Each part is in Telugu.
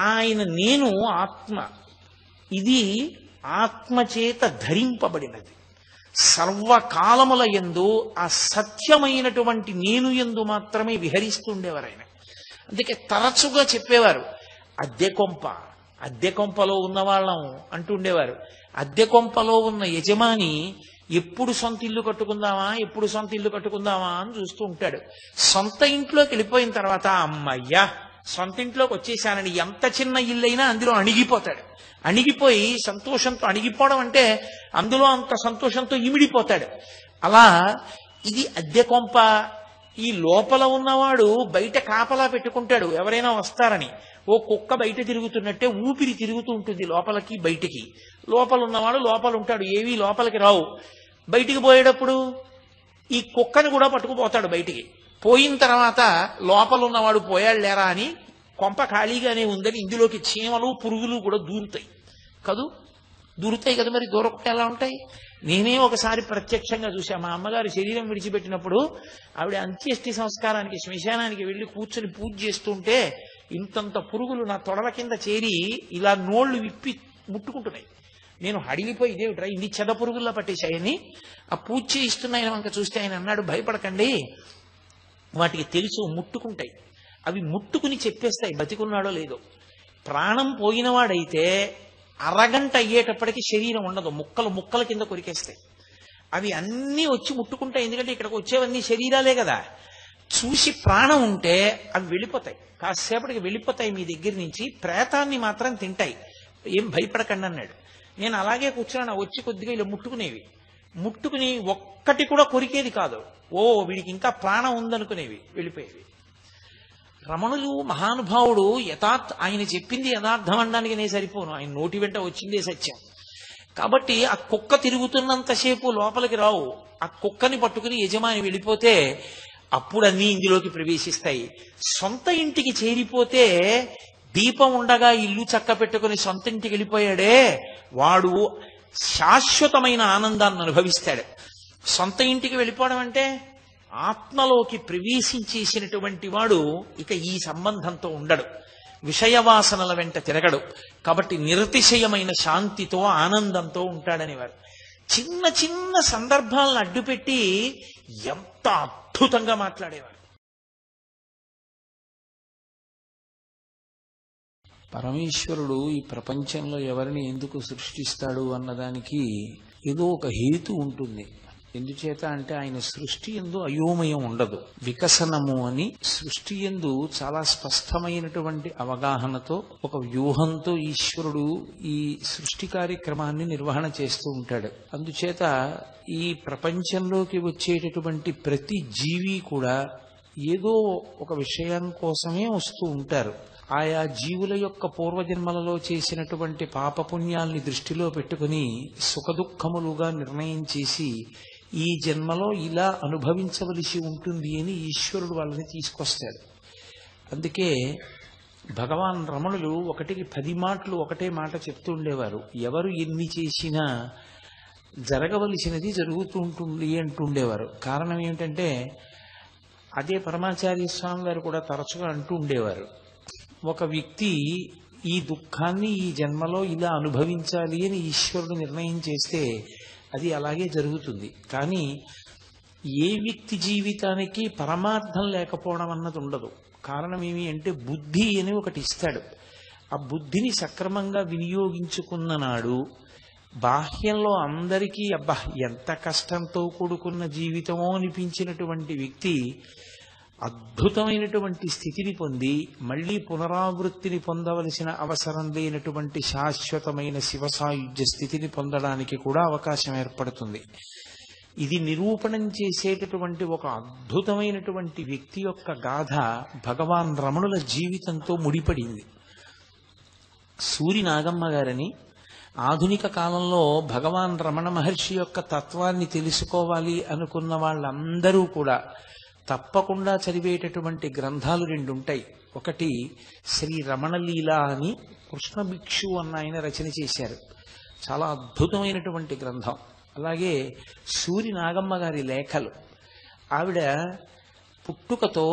ఆయన నేను ఆత్మ, ఇది ఆత్మచేత ధరింపబడినది. సర్వకాలముల యందు ఆ సత్యమైనటువంటి నేను యందు మాత్రమే విహరిస్తుండేవారు ఆయన. అందుకే తరచుగా చెప్పేవారు అద్దె కొంపలో ఉన్నవాళ్ళం అంటుండేవారు. అద్దె కొంపలో ఉన్న యజమాని ఎప్పుడు సొంత ఇల్లు కట్టుకుందామా అని చూస్తూ ఉంటాడు. సొంత ఇంట్లోకి వెళ్ళిపోయిన తర్వాత అమ్మయ్యా సొంత ఇంట్లోకి వచ్చేసానని ఎంత చిన్న ఇల్లైనా అందులో అణిగిపోతాడు. అణిగిపోయి సంతోషంతో, అణిగిపోవడం అంటే అందులో అంత సంతోషంతో ఇమిడిపోతాడు. అలా ఇది అద్దె కొంప. ఈ లోపల ఉన్నవాడు బయట కాపలా పెట్టుకుంటాడు ఎవరైనా వస్తారని. ఓ కుక్క బయట తిరుగుతున్నట్టే ఊపిరి తిరుగుతూ ఉంటుంది లోపలికి బయటికి. లోపల ఉన్నవాడు లోపల ఉంటాడు, ఏవీ లోపలికి రావు. బయటికి పోయేటప్పుడు ఈ కుక్కను కూడా పట్టుకుపోతాడు బయటికి. పోయిన తర్వాత లోపల ఉన్నవాడు పోయాడు లేరా అని కొంప ఖాళీగానే ఉందని ఇందులోకి చీమలు పురుగులు కూడా దూరుతాయి కదా. మరి దూరకుండా ఎలా ఉంటాయి? నేనే ఒకసారి ప్రత్యక్షంగా చూశా. మా అమ్మగారు శరీరం విడిచిపెట్టినప్పుడు ఆవిడ అంత్యేష్టి సంస్కారానికి శ్మశానానికి వెళ్ళి కూర్చొని పూజ చేస్తుంటే ఇంతంత పురుగులు నా తొడల కింద చేరి ఇలా నోళ్లు విప్పి ముట్టుకుంటున్నాయి. నేను హడిలిపోయి ఇదేమిట్రా ఇన్ని చెద పురుగుల్లా పట్టేశాయని ఆ పూజ చేయిస్తున్న ఆయన వంక చూస్తే ఆయన అన్నాడు, భయపడకండి, వాటికి తెలుసు ముట్టుకుంటాయి, అవి ముట్టుకుని చెప్పేస్తాయి బతికున్నాడో లేదో. ప్రాణం పోయినవాడైతే అరగంట అయ్యేటప్పటికి శరీరం ఉండదు, ముక్కల కింద కొరికేస్తాయి. అవి అన్నీ వచ్చి ముట్టుకుంటాయి, ఎందుకంటే ఇక్కడికి వచ్చేవన్నీ శరీరాలే కదా. చూసి ప్రాణం ఉంటే అవి వెళ్ళిపోతాయి, కాసేపటికి వెళ్ళిపోతాయి మీ దగ్గర నుంచి. ప్రేతాన్ని మాత్రం తింటాయి, ఏం భయపడకండి అన్నాడు. నేను అలాగే కూర్చున్నాను. వచ్చి కొద్దిగా ఇలా ముట్టుకుని ఒక్కటి కూడా కొరికేది కాదు. ఓ వీడికి ఇంకా ప్రాణం ఉందనుకునేవి, వెళ్ళిపోయేవి. రమణులు మహానుభావుడు ఆయన చెప్పింది యథార్థం అనడానికి నేను సరిపోను, ఆయన నోటి వెంట వచ్చిందే సత్యం. కాబట్టి ఆ కుక్క తిరుగుతున్నంతసేపు లోపలికి రావు. ఆ కుక్కని పట్టుకుని యజమాని వెళ్ళిపోతే అప్పుడు అన్నీ ఇందులోకి ప్రవేశిస్తాయి. సొంత ఇంటికి చేరిపోతే దీపం ఉండగా ఇల్లు చక్క పెట్టుకుని సొంత ఇంటికి వెళ్ళిపోయాడే వాడు శాశ్వతమైన ఆనందాన్ని అనుభవిస్తాడు. సొంత ఇంటికి వెళ్ళిపోవడం అంటే ఆత్మలోకి ప్రవేశించేసినటువంటి వాడు ఇక ఈ సంబంధంతో ఉండడు, విషయవాసనల వెంట తిరగడు. కాబట్టి నిరతిశయమైన శాంతితో ఆనందంతో ఉంటాడనేవారు. చిన్న చిన్న సందర్భాలను అడ్డుపెట్టి ఎంత అద్భుతంగా మాట్లాడేవారు. పరమేశ్వరుడు ఈ ప్రపంచంలో ఎవరిని ఎందుకు సృష్టిస్తాడు అన్నదానికి ఏదో ఒక హేతు ఉంటుంది. ఎందుచేత అంటే ఆయన సృష్టి యందు అయోమయం ఉండదు, వికసనము అని సృష్టి యందు చాలా స్పష్టమైనటువంటి అవగాహనతో ఒక వ్యూహంతో ఈశ్వరుడు ఈ సృష్టి కార్యక్రమాన్ని నిర్వహణ చేస్తూ ఉంటాడు. అందుచేత ఈ ప్రపంచంలోకి వచ్చేటటువంటి ప్రతి జీవి కూడా ఏదో ఒక విషయం కోసమే వస్తూ ఉంటారు. ఆయా జీవుల యొక్క పూర్వజన్మలలో చేసినటువంటి పాపపుణ్యాల్ని దృష్టిలో పెట్టుకుని సుఖదుఖములుగా నిర్ణయం చేసి ఈ జన్మలో ఇలా అనుభవించవలసి ఉంటుంది అని ఈశ్వరుడు వాళ్ళని తీసుకొస్తాడు. అందుకే భగవాన్ రమణులు 10 మాటలు ఒకటే మాట చెప్తూ ఉండేవారు. ఎవరు ఎన్ని చేసినా జరగవలసినది జరుగుతూ ఉంటుంది అంటుండేవారు. కారణం ఏమిటంటే అదే పరమాచార్య స్వామి వారు కూడా తరచుగా అంటూ ఉండేవారు, ఒక వ్యక్తి ఈ దుఃఖాన్ని ఈ జన్మలో ఇలా అనుభవించాలి అని ఈశ్వరుడు నిర్ణయం చేస్తే అది అలాగే జరుగుతుంది. కానీ ఏ వ్యక్తి జీవితానికి పరమార్థం లేకపోవడం అన్నది ఉండదు. కారణం ఏమి అంటే బుద్ధి అని ఒకటి ఇస్తాడు. ఆ బుద్ధిని సక్రమంగా వినియోగించుకున్న నాడు బాహ్యంలో అందరికీ అబ్బా ఎంత కష్టంతో కూడుకున్న జీవితమో అనిపించినటువంటి వ్యక్తి అద్భుతమైనటువంటి స్థితిని పొంది మళ్లీ పునరావృత్తిని పొందవలసిన అవసరం లేనటువంటి శాశ్వతమైన శివసాయుధ్య స్థితిని పొందడానికి కూడా అవకాశం ఏర్పడుతుంది. ఇది నిరూపణం చేసేటటువంటి ఒక అద్భుతమైనటువంటి వ్యక్తి యొక్క గాథ భగవాన్ రమణుల జీవితంతో ముడిపడింది. సూరి నాగమ్మ గారని ఆధునిక కాలంలో భగవాన్ రమణ మహర్షి యొక్క తత్వాన్ని తెలుసుకోవాలి అనుకున్న వాళ్ళందరూ కూడా తప్పకుండా చదివేటటువంటి గ్రంథాలు 2 ఉంటాయి. ఒకటి శ్రీ రమణలీల అని కృష్ణ భిక్షు అన్న ఆయన రచన చేశారు, చాలా అద్భుతమైనటువంటి గ్రంథం. అలాగే సూరి నాగమ్మ గారి లేఖలు. ఆవిడ పుట్టుకతో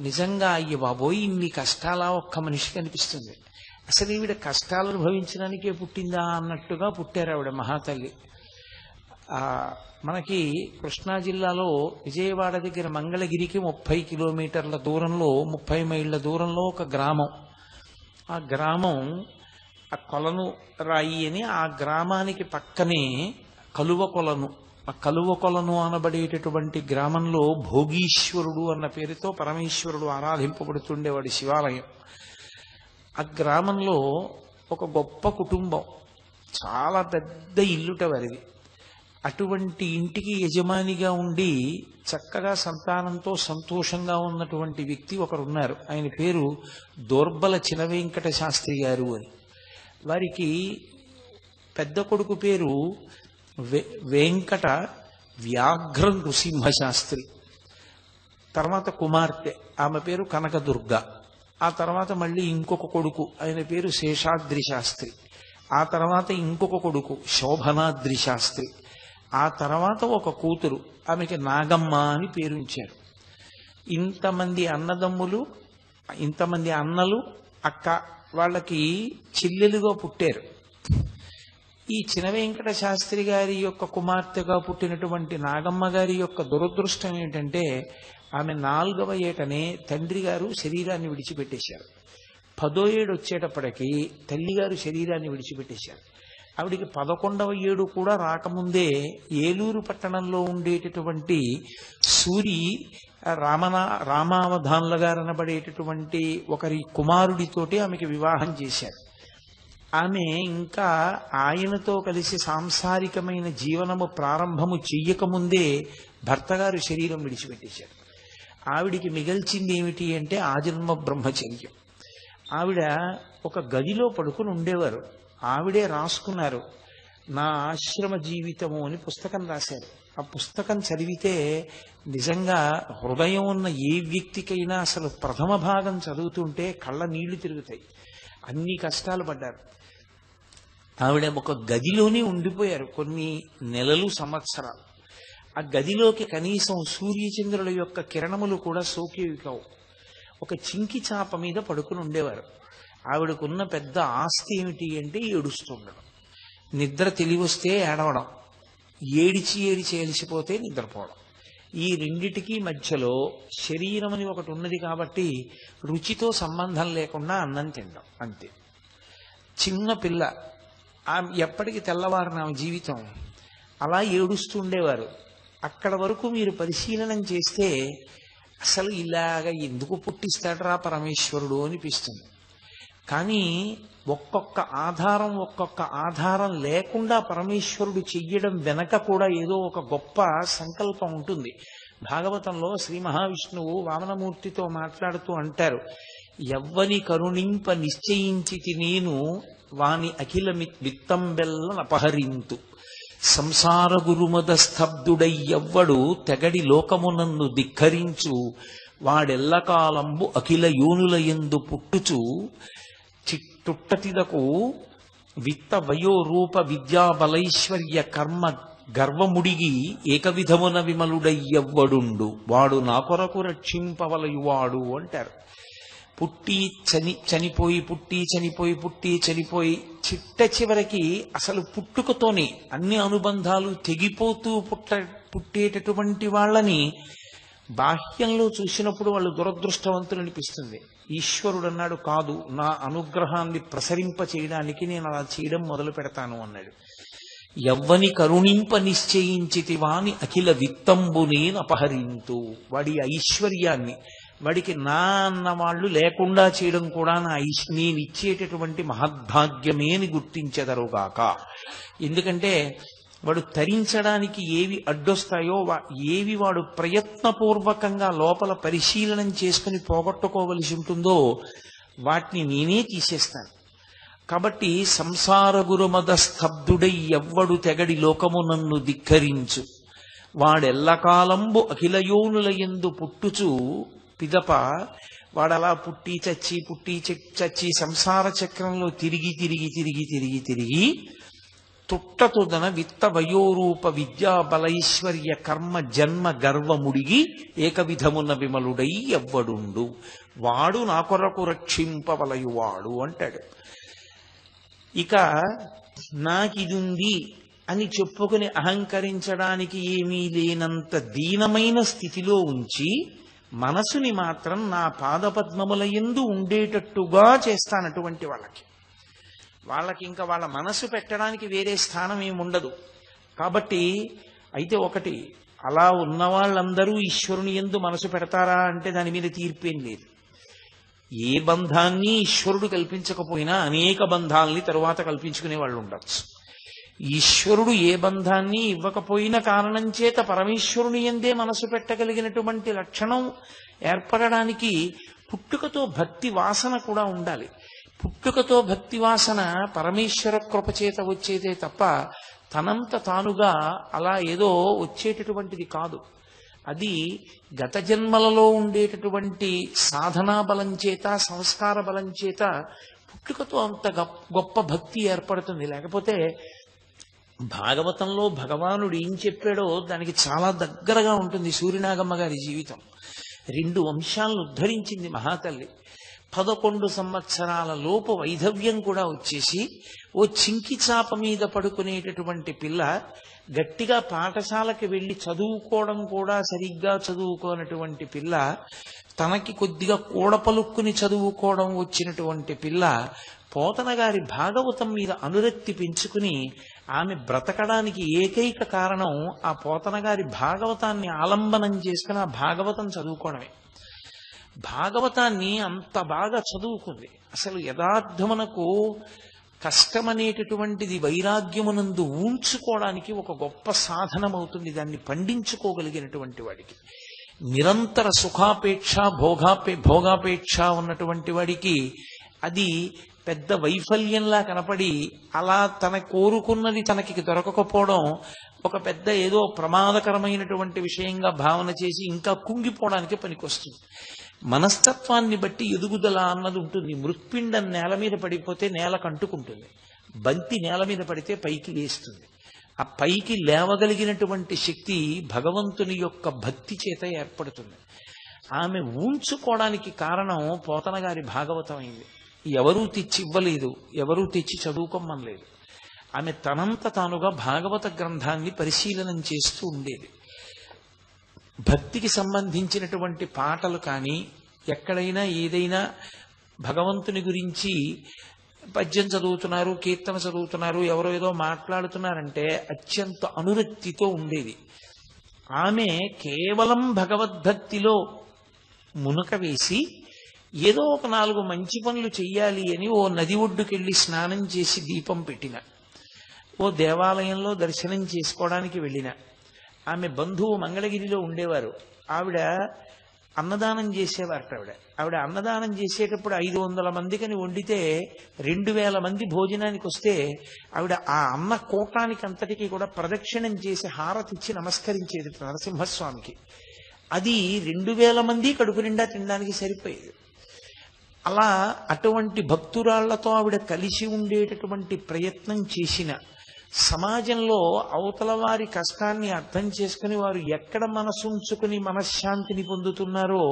నిజంగా అయ్యి బాబోయ్ ఇన్ని కష్టాలా ఒక్క మనిషికి అనిపిస్తుంది. అసలు ఈవిడ కష్టాలు అనుభవించడానికే పుట్టిందా అన్నట్టుగా పుట్టారు ఆవిడ మహాతల్లి. మనకి కృష్ణా జిల్లాలో విజయవాడ దగ్గర మంగళగిరికి 30 కిలోమీటర్ల దూరంలో 30 మైళ్ళ దూరంలో ఒక గ్రామం. ఆ గ్రామం ఆ కొలను రాయి అని, ఆ గ్రామానికి పక్కనే కలువ కొలను. ఆ కలువ కొలను అనబడేటటువంటి గ్రామంలో భోగీశ్వరుడు అన్న పేరుతో పరమేశ్వరుడు ఆరాధింపబడుతుండేవాడి శివాలయం. ఆ గ్రామంలో ఒక గొప్ప కుటుంబం, చాలా పెద్ద ఇల్లుట వారిది. అటువంటి ఇంటికి యజమానిగా ఉండి చక్కగా సంతానంతో సంతోషంగా ఉన్నటువంటి వ్యక్తి ఒకరున్నారు. ఆయన పేరు దోర్బల చినవేంకట శాస్త్రి గారు అని. వారికి పెద్ద కొడుకు పేరు వెంకట వ్యాఘ్ర నృసింహ శాస్త్రి. తర్వాత కుమార్తె, ఆమె పేరు కనకదుర్గ. ఆ తర్వాత మళ్ళీ ఇంకొక కొడుకు, ఆయన పేరు శేషాద్రి శాస్త్రి. ఆ తర్వాత ఇంకొక కొడుకు శోభనాద్రి శాస్త్రి. ఆ తర్వాత ఒక కూతురు, ఆమెకి నాగమ్మ అని పేరుంచారు. ఇంతమంది అన్నదమ్ములు, ఇంతమంది అన్నలు, అక్క, వాళ్ళకి చెల్లెలుగా పుట్టారు. ఈ చినవేంకట శాస్త్రి గారి యొక్క కుమార్తెగా పుట్టినటువంటి నాగమ్మ గారి యొక్క దురదృష్టం ఏంటంటే ఆమె 4వ ఏటనే తండ్రి గారు శరీరాన్ని విడిచిపెట్టేశారు. 10వ ఏడు వచ్చేటప్పటికి తల్లిగారు శరీరాన్ని విడిచిపెట్టేశారు. ఆవిడికి 11వ ఏడు కూడా రాకముందే ఏలూరు పట్టణంలో ఉండేటటువంటి సూరి రామావధాన్ల గారు అనబడేటటువంటి ఒకరి కుమారుడితోటి ఆమెకి వివాహం చేశారు. ఆమె ఇంకా ఆయనతో కలిసి సాంసారికమైన జీవనము ప్రారంభము చెయ్యకముందే భర్త గారు శరీరం విడిచిపెట్టేశారు. ఆవిడికి మిగల్చింది ఏమిటి అంటే ఆజన్మ బ్రహ్మచర్యం. ఆవిడ ఒక గదిలో పడుకుని ఉండేవారు. ఆవిడే రాసుకున్నారు, నా ఆశ్రమ జీవితము అని పుస్తకం రాశారు. ఆ పుస్తకం చదివితే నిజంగా హృదయం ఉన్న ఏ వ్యక్తికైనా అసలు ప్రథమ భాగం చదువుతుంటే కళ్ళ నీళ్లు తిరుగుతాయి. అన్ని కష్టాలు పడ్డారు. ఆవిడ ఒక గదిలోనే ఉండిపోయారు కొన్ని నెలలు, సంవత్సరాలు. ఆ గదిలోకి కనీసం సూర్యచంద్రుల యొక్క కిరణములు కూడా సోకేవి కావు. ఒక చింకి చాప మీద పడుకుని ఉండేవారు. ఆవిడకున్న పెద్ద ఆస్తి ఏమిటి అంటే ఏడుస్తుండడం. నిద్ర తెలివొస్తే ఏడవడం, ఏడిచి ఏడిచి ఏలిసిపోతే నిద్రపోవడం. ఈ రెండిటికీ మధ్యలో శరీరం అని ఒకటి ఉన్నది కాబట్టి రుచితో సంబంధం లేకుండా అన్నం తినడం అంతే. చిన్న పిల్ల, ఎప్పటికి తెల్లవారిన జీవితం అలా ఏడుస్తుండేవారు. అక్కడ వరకు మీరు పరిశీలనం చేస్తే అసలు ఇలాగ ఎందుకు పుట్టిస్తాడరా పరమేశ్వరుడు అనిపిస్తుంది. కానీ ఒక్కొక్క ఆధారం లేకుండా పరమేశ్వరుడు చెయ్యడం వెనక కూడా ఏదో ఒక గొప్ప సంకల్పం ఉంటుంది. భాగవతంలో శ్రీ మహావిష్ణువు వామనమూర్తితో మాట్లాడుతూ అంటారు, ఎవ్వని కరుణింప నిశ్చయించితి నేను వాని అఖిల విత్తంబెల్లనపహరింతు సంసార గురుమద స్తబ్దుడై ఎవ్వడు తెగడి లోకమునందు ధిక్కరించు వాడెల్లకాలంబు అఖిల యోనుల యందు పుట్టుచు చిట్టుట్టతిదకు విత్త వయో రూప విద్యా బలైశ్వర్య కర్మ గర్వముడిగి ఏకవిధమున విమలుడయ్యవ్వడుండు వాడు నా కొరకు రక్షింపవలయువాడు అంటారు. పుట్టి చనిపోయి చిట్ట చివరికి అసలు పుట్టుకతోనే అన్ని అనుబంధాలు తెగిపోతూ పుట్టేటటువంటి వాళ్ళని బాహ్యంలో చూసినప్పుడు వాళ్ళు దురదృష్టవంతులు అనిపిస్తుంది. ఈశ్వరుడు అన్నాడు, కాదు, నా అనుగ్రహాన్ని ప్రసరింప చేయడానికి నేను అలా చేయడం మొదలు పెడతాను అన్నాడు. ఎవ్వని కరుణింప నిశ్చయించితి వాని అఖిల విత్తంబునే అపహరింతు. వాడి ఐశ్వర్యాన్ని, వాడికి నా అన్న వాళ్ళు లేకుండా చేయడం కూడా నేను ఇచ్చేటటువంటి మహద్భాగ్యమే అని గుర్తించెదరుగాక. ఎందుకంటే వాడు తరించడానికి ఏవి అడ్డొస్తాయో, ఏవి వాడు ప్రయత్నపూర్వకంగా లోపల పరిశీలనం చేసుకుని పోగొట్టుకోవలసి ఉంటుందో వాటిని నేనే తీసేస్తాను. కాబట్టి సంసార గురుమద స్తబ్దుడై ఎవ్వడు తెగడి లోకము నన్ను ధిక్కరించు వాడెల్లకాలంబు అఖిలయోనుల యందు పుట్టుచు పిదప వాడలా పుట్టి చచ్చి సంసార చక్రంలో తిరిగి తుట్టతుదన విత్త వయోరూప విద్యా బలైశ్వర్య కర్మ జన్మ గర్వముడిగి ఏకవిధమున విమలుడై ఎవ్వడుండు వాడు నా కొరకు రక్షింపవలయువాడు అంటాడు. ఇక నాకిదుంది అని చెప్పుకుని అహంకరించడానికి ఏమీ లేనంత దీనమైన స్థితిలో ఉంచి మనసుని మాత్రం నా పాదపద్మముల యందు ఉండేటట్టుగా చేస్తానటువంటి వాళ్ళకి ఇంకా వాళ్ళ మనసు పెట్టడానికి వేరే స్థానం ఏముండదు. కాబట్టి అయితే ఒకటి, అలా ఉన్న వాళ్ళందరూ ఈశ్వరుని యందు మనసు పెడతారా అంటే దాని మీద తీర్పేం లేదు. ఏ బంధాన్ని ఈశ్వరుడు కల్పించకపోయినా అనేక బంధాలని తరువాత కల్పించుకునే వాళ్ళు ఉండొచ్చు. ఈశ్వరుడు ఏ బంధాన్ని ఇవ్వకపోయిన కారణం చేత పరమేశ్వరుని యందే మనసు పెట్టగలిగినటువంటి లక్షణం ఏర్పడడానికి పుట్టుకతో భక్తి వాసన కూడా ఉండాలి. పుట్టుకతో భక్తి వాసన పరమేశ్వర కృపచేత వచ్చేదే తప్ప తనంత తానుగా అలా ఏదో వచ్చేటటువంటిది కాదు. అది గత జన్మలలో ఉండేటటువంటి సాధనా బలం చేత సంస్కార బలం చేత పుట్టుకతో అంత గొప్ప భక్తి ఏర్పడుతుంది. లేకపోతే భాగవతంలో భగవానుడు ఏం చెప్పాడో దానికి చాలా దగ్గరగా ఉంటుంది. సూర్యనాగమ్మ గారి జీవితం 2 వంశాలను ఉద్ధరించింది మహాతల్లి. 11 సంవత్సరాల లోపు వైధవ్యం కూడా వచ్చేసి ఓ చింకి చాప మీద పడుకునేటటువంటి పిల్ల, గట్టిగా పాఠశాలకి వెళ్ళి చదువుకోవడం కూడా సరిగ్గా చదువుకోనటువంటి పిల్ల, తనకి కొద్దిగా కూడపలుక్కుని చదువుకోవడం వచ్చినటువంటి పిల్ల పోతన గారి భాగవతం మీద అనురక్తి పెంచుకుని ఆమె బ్రతకడానికి ఏకైక కారణం ఆ పోతన గారి భాగవతాన్ని ఆలంబనం చేసుకుని ఆ భాగవతం చదువుకోవడమే. భాగవతాన్ని అంత బాగా చదువుకుంది. అసలు యథార్థమునకు కష్టమనేటటువంటిది వైరాగ్యమునందు ఉంచుకోవడానికి ఒక గొప్ప సాధనమవుతుంది. దాన్ని పండించుకోగలిగినటువంటి వాడికి, నిరంతర సుఖాపేక్ష భోగాపేక్ష ఉన్నటువంటి వాడికి అది పెద్ద వైఫల్యంలా కనపడి అలా తన కోరుకున్నది తనకి దొరకకపోవడం ఒక పెద్ద ఏదో ప్రమాదకరమైనటువంటి విషయంగా భావన చేసి ఇంకా కుంగిపోవడానికి పనికొస్తుంది. మనస్తత్వాన్ని బట్టి ఎదుగుదల అన్నది ఉంటుంది. మృత్పిండం నేల మీద పడిపోతే నేల కంటుకుంటుంది, బంతి నేల మీద పడితే పైకి లేస్తుంది. ఆ పైకి లేవగలిగినటువంటి శక్తి భగవంతుని యొక్క భక్తి చేత ఏర్పడుతుంది. ఆమె ఉంచుకోవడానికి కారణం పోతన గారి భాగవతం అయింది. ఎవరూ తెచ్చి ఇవ్వలేదు, ఎవరూ తెచ్చి చదువుకోమనలేదు. ఆమె తనంత తానుగా భాగవత గ్రంథాన్ని పరిశీలనం చేస్తూ ఉండేది. భక్తికి సంబంధించినటువంటి పాటలు కానీ ఎక్కడైనా ఏదైనా భగవంతుని గురించి పద్యం చదువుతున్నారు, కీర్తన చదువుతున్నారు, ఎవరో ఏదో మాట్లాడుతున్నారంటే అత్యంత అనురక్తితో ఉండేది. ఆమె కేవలం భగవద్భక్తిలో మునక వేసి ఏదో ఒక 4 మంచి పనులు చెయ్యాలి అని ఓ నది ఒడ్డుకెళ్ళి స్నానం చేసి దీపం పెట్టిన, ఓ దేవాలయంలో దర్శనం చేసుకోవడానికి వెళ్ళిన, ఆమె బంధువు మంగళగిరిలో ఉండేవారు, ఆవిడ అన్నదానం చేసేవారట. ఆవిడ అన్నదానం చేసేటప్పుడు 500 మందికని వండితే 2000 మంది భోజనానికి వస్తే ఆవిడ ఆ అన్న కూటానికి అంతటికీ కూడా ప్రదక్షిణం చేసి హారతిచ్చి నమస్కరించేది నరసింహస్వామికి. అది 2000 మంది కడుపు నిండా తినడానికి సరిపోయేది. అలా అటువంటి భక్తురాళ్లతో ఆవిడ కలిసి ఉండేటటువంటి ప్రయత్నం చేసిన, సమాజంలో అవతల వారి కష్టాన్ని అర్థం చేసుకుని వారు ఎక్కడ మనసుంచుకుని మనశ్శాంతిని పొందుతున్నారో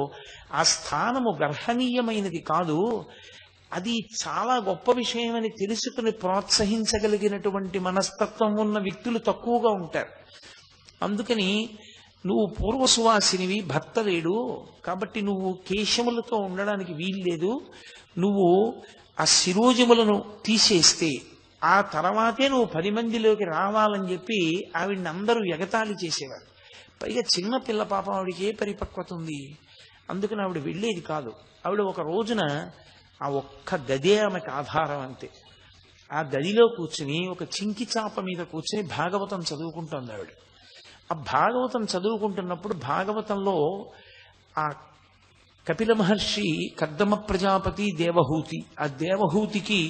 ఆ స్థానము గర్హనీయమైనది కాదు, అది చాలా గొప్ప విషయం అని తెలుసుకుని ప్రోత్సహించగలిగినటువంటి మనస్తత్వం ఉన్న వ్యక్తులు తక్కువగా ఉంటారు. అందుకని నువ్వు పూర్వసువాసినివి, భర్త లేడు కాబట్టి నువ్వు కేశములతో ఉండడానికి వీల్లేదు, నువ్వు ఆ శిరోజములను తీసేస్తే ఆ తర్వాతే నువ్వు 10 మందిలోకి రావాలని చెప్పి ఆవిడ్ని అందరూ ఎగతాళి చేసేవారు. పైగా చిన్న పిల్ల పాపం, ఆవిడికి ఏ పరిపక్వత ఉంది, అందుకని ఆవిడ వెళ్ళేది కాదు. ఆవిడ ఒక రోజున ఆ ఒక్క గదే ఆమెకు ఆధారం అంతే. ఆ గదిలో కూర్చుని ఒక చింకి చాప మీద కూర్చుని భాగవతం చదువుకుంటుంది ఆవిడ. ఆ భాగవతం చదువుకుంటున్నప్పుడు భాగవతంలో ఆ కపిల మహర్షి కర్దమ ప్రజాపతి దేవహూతి, ఆ దేవహూతికి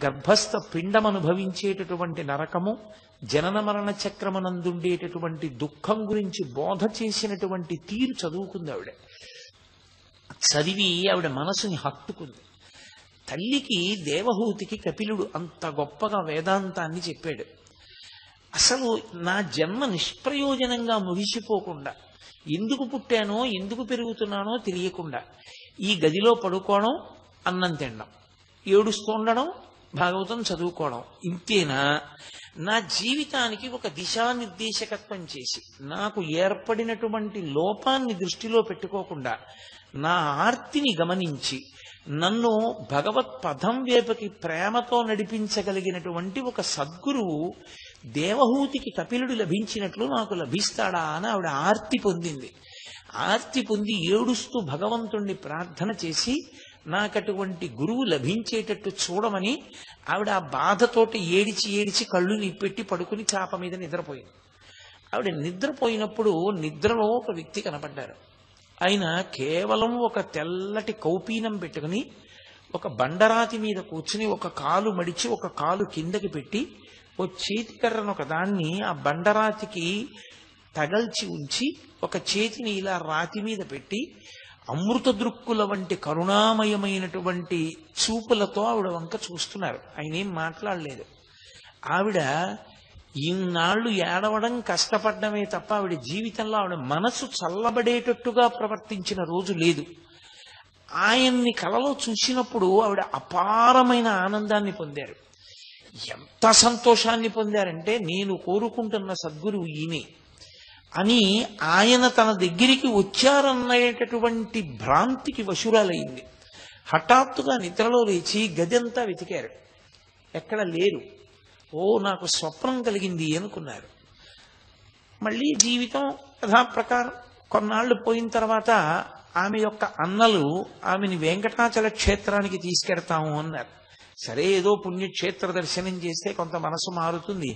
గర్భస్థ పిండం అనుభవించేటటువంటి నరకము, జనన మరణ చక్రమనందుండేటటువంటి దుఃఖం గురించి బోధ చేసినటువంటి తీరు చదువుకుంది ఆవిడ. చదివి ఆవిడ మనసుని హత్తుకుంది. తల్లికి దేవహూతికి కపిలుడు అంత గొప్పగా వేదాంతాన్ని చెప్పాడు. అసలు నా జన్మ నిష్ప్రయోజనంగా ముగిసిపోకుండా, ఎందుకు పుట్టానో ఎందుకు పెరుగుతున్నానో తెలియకుండా ఈ గదిలో పడుకోవడం, అన్నం తినడం, ఏడుస్తుండడం, భాగవతం చదువుకోవడం, ఇంతేనా? నా జీవితానికి ఒక దిశానిర్దేశకత్వం చేసి నాకు ఏర్పడినటువంటి లోపాన్ని దృష్టిలో పెట్టుకోకుండా నా ఆర్తిని గమనించి నన్ను భగవత్ పదం వైపుకి ప్రేమతో నడిపించగలిగినటువంటి ఒక సద్గురువు దేవహూతికి కపిలుడు లభించినట్లు నాకు లభిస్తాడా అని ఆవిడ ఆర్తి పొందింది. ఆర్తి పొంది ఏడుస్తూ భగవంతుణ్ణి ప్రార్థన చేసి నాకటువంటి గురువు లభించేటట్టు చూడమని ఆవిడ ఆ బాధతోటి ఏడిచి ఏడిచి కళ్ళు నిప్పెట్టి పడుకుని చాప మీద నిద్రపోయింది. ఆవిడ నిద్రపోయినప్పుడు నిద్రలో ఒక వ్యక్తి కనపడ్డారు. ఆయన కేవలం ఒక తెల్లటి కౌపీనం పెట్టుకుని ఒక బండరాతి మీద కూర్చుని ఒక కాలు మడిచి ఒక కాలు కిందకి పెట్టి ఓ చేతికర్రను ఒక దాన్ని ఆ బండరాతికి తగల్చి ఉంచి ఒక చేతిని ఇలా రాతి మీద పెట్టి అమృత దృక్కుల వంటి కరుణామయమైనటువంటి చూపులతో ఆవిడ వంక చూస్తున్నారు. ఆయన ఏం మాట్లాడలేదు. ఆవిడ ఇన్నాళ్ళు ఏడవడం, కష్టపడ్డమే తప్ప ఆవిడ జీవితంలో ఆవిడ మనసు చల్లబడేటట్టుగా ప్రవర్తించిన రోజు లేదు. ఆయన్ని కలలో చూసినప్పుడు ఆవిడ అపారమైన ఆనందాన్ని పొందారు. ఎంత సంతోషాన్ని పొందారంటే, నేను కోరుకుంటున్న సద్గురువు ఈయనే అని ఆయన తన దగ్గరికి వచ్చారనేటటువంటి భ్రాంతికి వశురాలయ్యింది. హఠాత్తుగా నిద్రలో లేచి గదంతా వెతికారు, ఎక్కడ లేరు. ఓ, నాకు స్వప్నం కలిగింది అనుకున్నారు. మళ్ళీ జీవితం యథాప్రకారం కొన్నాళ్లు పోయిన తర్వాత ఆమె యొక్క అన్నలు ఆమెని వెంకటాచల క్షేత్రానికి తీసుకెడతాము అన్నారు. సరే, ఏదో పుణ్యక్షేత్ర దర్శనం చేస్తే కొంత మనసు మారుతుంది,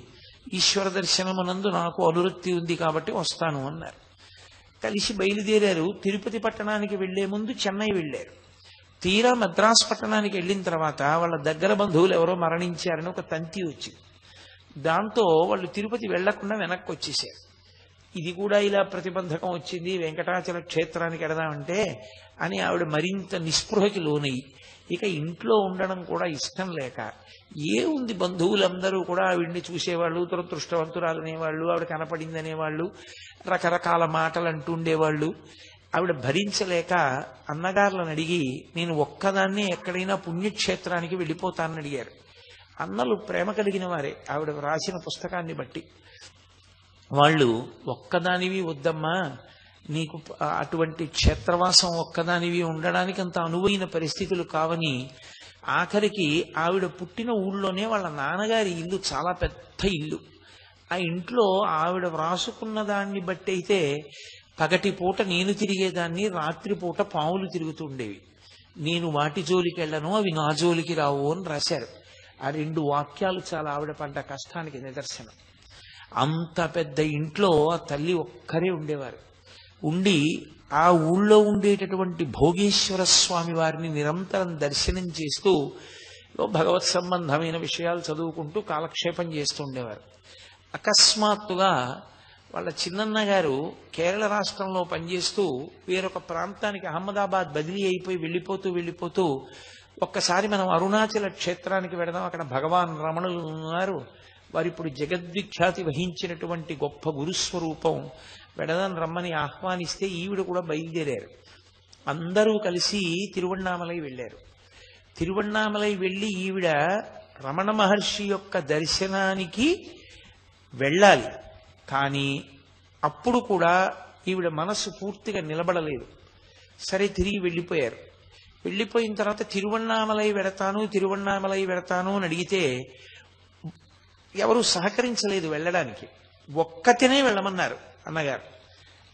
ఈశ్వర దర్శనమునందు నాకు అనురక్తి ఉంది కాబట్టి వస్తాను అన్నారు. కలిసి బయలుదేరారు. తిరుపతి పట్టణానికి వెళ్లే ముందు చెన్నై వెళ్ళారు. తీరా మద్రాసు పట్టణానికి వెళ్ళిన తర్వాత వాళ్ళ దగ్గర బంధువులు ఎవరో మరణించారని ఒక తంతి వచ్చింది. దాంతో వాళ్ళు తిరుపతి వెళ్లకుండా వెనక్కి వచ్చేసారు. ఇది కూడా ఇలా ప్రతిబంధకం వచ్చింది, వెంకటాచల క్షేత్రానికి వెడదామంటే అని ఆవిడ మరింత నిస్పృహకి లోనయ్యి ఇక ఇంట్లో ఉండడం కూడా ఇష్టం లేక, ఏముంది బంధువులందరూ కూడా ఆవిడ్ని చూసేవాళ్ళు, దురదృష్టవంతురాలు అనేవాళ్ళు, ఆవిడ కనపడింది అనేవాళ్ళు, రకరకాల మాటలు అంటుండేవాళ్ళు. ఆవిడ భరించలేక అన్నగారులను అడిగి, నేను ఒక్కదాన్నే ఎక్కడైనా పుణ్యక్షేత్రానికి వెళ్ళిపోతానని అడిగారు. అన్నలు ప్రేమ కలిగిన వారే ఆవిడ రాసిన పుస్తకాన్ని బట్టి. వాళ్ళు, ఒక్కదానివి వద్దమ్మా, నీకు అటువంటి క్షేత్రవాసం ఒక్కదానివి ఉండడానికి అంత అనువైన పరిస్థితులు కావని, ఆఖరికి ఆవిడ పుట్టిన ఊళ్ళోనే వాళ్ళ నాన్నగారి ఇల్లు చాలా పెద్ద ఇల్లు. ఆ ఇంట్లో ఆవిడ వ్రాసుకున్న దాన్ని బట్టి అయితే పగటి పూట నేను తిరిగేదాన్ని, రాత్రిపూట పావులు తిరుగుతుండేవి. నేను వాటి జోలికి వెళ్ళను, అవి నా జోలికి రావు అని రాశారు. ఆ 2 వాక్యాలు చాలా ఆవిడ పడ్డ కష్టానికి నిదర్శనం. అంత పెద్ద ఇంట్లో ఆ తల్లి ఒక్కరే ఉండేవారు. ఉండి ఆ ఊళ్ళో ఉండేటటువంటి భోగేశ్వర స్వామి వారిని నిరంతరం దర్శనం చేస్తూ భగవత్ సంబంధమైన విషయాలు చదువుకుంటూ కాలక్షేపం చేస్తూ ఉండేవారు. అకస్మాత్తుగా వాళ్ళ చిన్నన్న గారు కేరళ రాష్ట్రంలో పనిచేస్తూ వేరొక ప్రాంతానికి అహ్మదాబాద్ బదిలీ అయిపోయి వెళ్ళిపోతూ ఒక్కసారి మనం అరుణాచల క్షేత్రానికి వెడదాం, అక్కడ భగవాన్ రమణులు ఉన్నారు, వారు ఇప్పుడు జగద్విఖ్యాతి వహించినటువంటి గొప్ప గురుస్వరూపం, వెడదాం రమ్మని ఆహ్వానిస్తే ఈవిడ కూడా బయలుదేరారు. అందరూ కలిసి తిరువణ్ణామలై వెళ్ళారు. తిరువణ్ణామలై వెళ్ళి ఈవిడ రమణ మహర్షి యొక్క దర్శనానికి వెళ్ళాలి. కానీ అప్పుడు కూడా ఈవిడ మనస్సు పూర్తిగా నిలబడలేదు. సరే, తిరిగి వెళ్ళిపోయారు. వెళ్ళిపోయిన తర్వాత తిరువణ్ణామలై వెడతాను అని అడిగితే ఎవరు సహకరించలేదు వెళ్ళడానికి. ఒక్కతినే వెళ్ళమన్నారు అన్నగారు.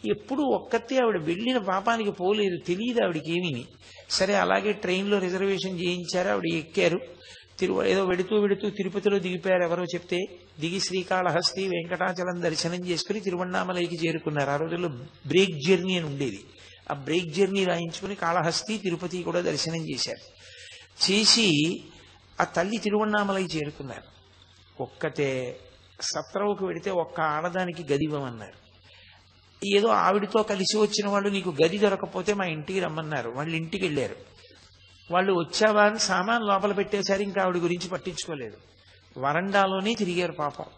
ఎప్పుడు ఒక్కతే ఆవిడ వెళ్ళిన పాపానికి పోలేదు, తెలియదు ఆవిడకి ఏమీ. సరే, అలాగే ట్రైన్లో రిజర్వేషన్ చేయించారు, ఆవిడ ఎక్కారు. ఏదో వెడుతూ తిరుపతిలో దిగిపోయారు ఎవరో చెప్తే. దిగి శ్రీకాళహస్తి, వెంకటాచలం దర్శనం చేసుకుని తిరువణ్ణామలైకి చేరుకున్నారు. ఆ రోజుల్లో బ్రేక్ జర్నీ అని ఉండేది. ఆ బ్రేక్ జర్నీ రాయించుకుని కాళహస్తి, తిరుపతి కూడా దర్శనం చేశారు. చేసి ఆ తల్లి తిరువణ్ణామలై చేరుకున్నారు. ఒక్కతే సత్రవుకు వెడితే ఒక్క ఆడదానికి గది ఇవ్వమన్నారు. ఏదో ఆవిడతో కలిసి వచ్చిన వాళ్ళు, నీకు గది దొరకపోతే మా ఇంటికి రమ్మన్నారు. వాళ్ళు ఇంటికి వెళ్ళారు. వాళ్ళు వచ్చావా అని సామాన్ లోపల పెట్టేశారు. ఇంకా ఆవిడ గురించి పట్టించుకోలేదు. వరండాలోనే తిరిగారు పాపం.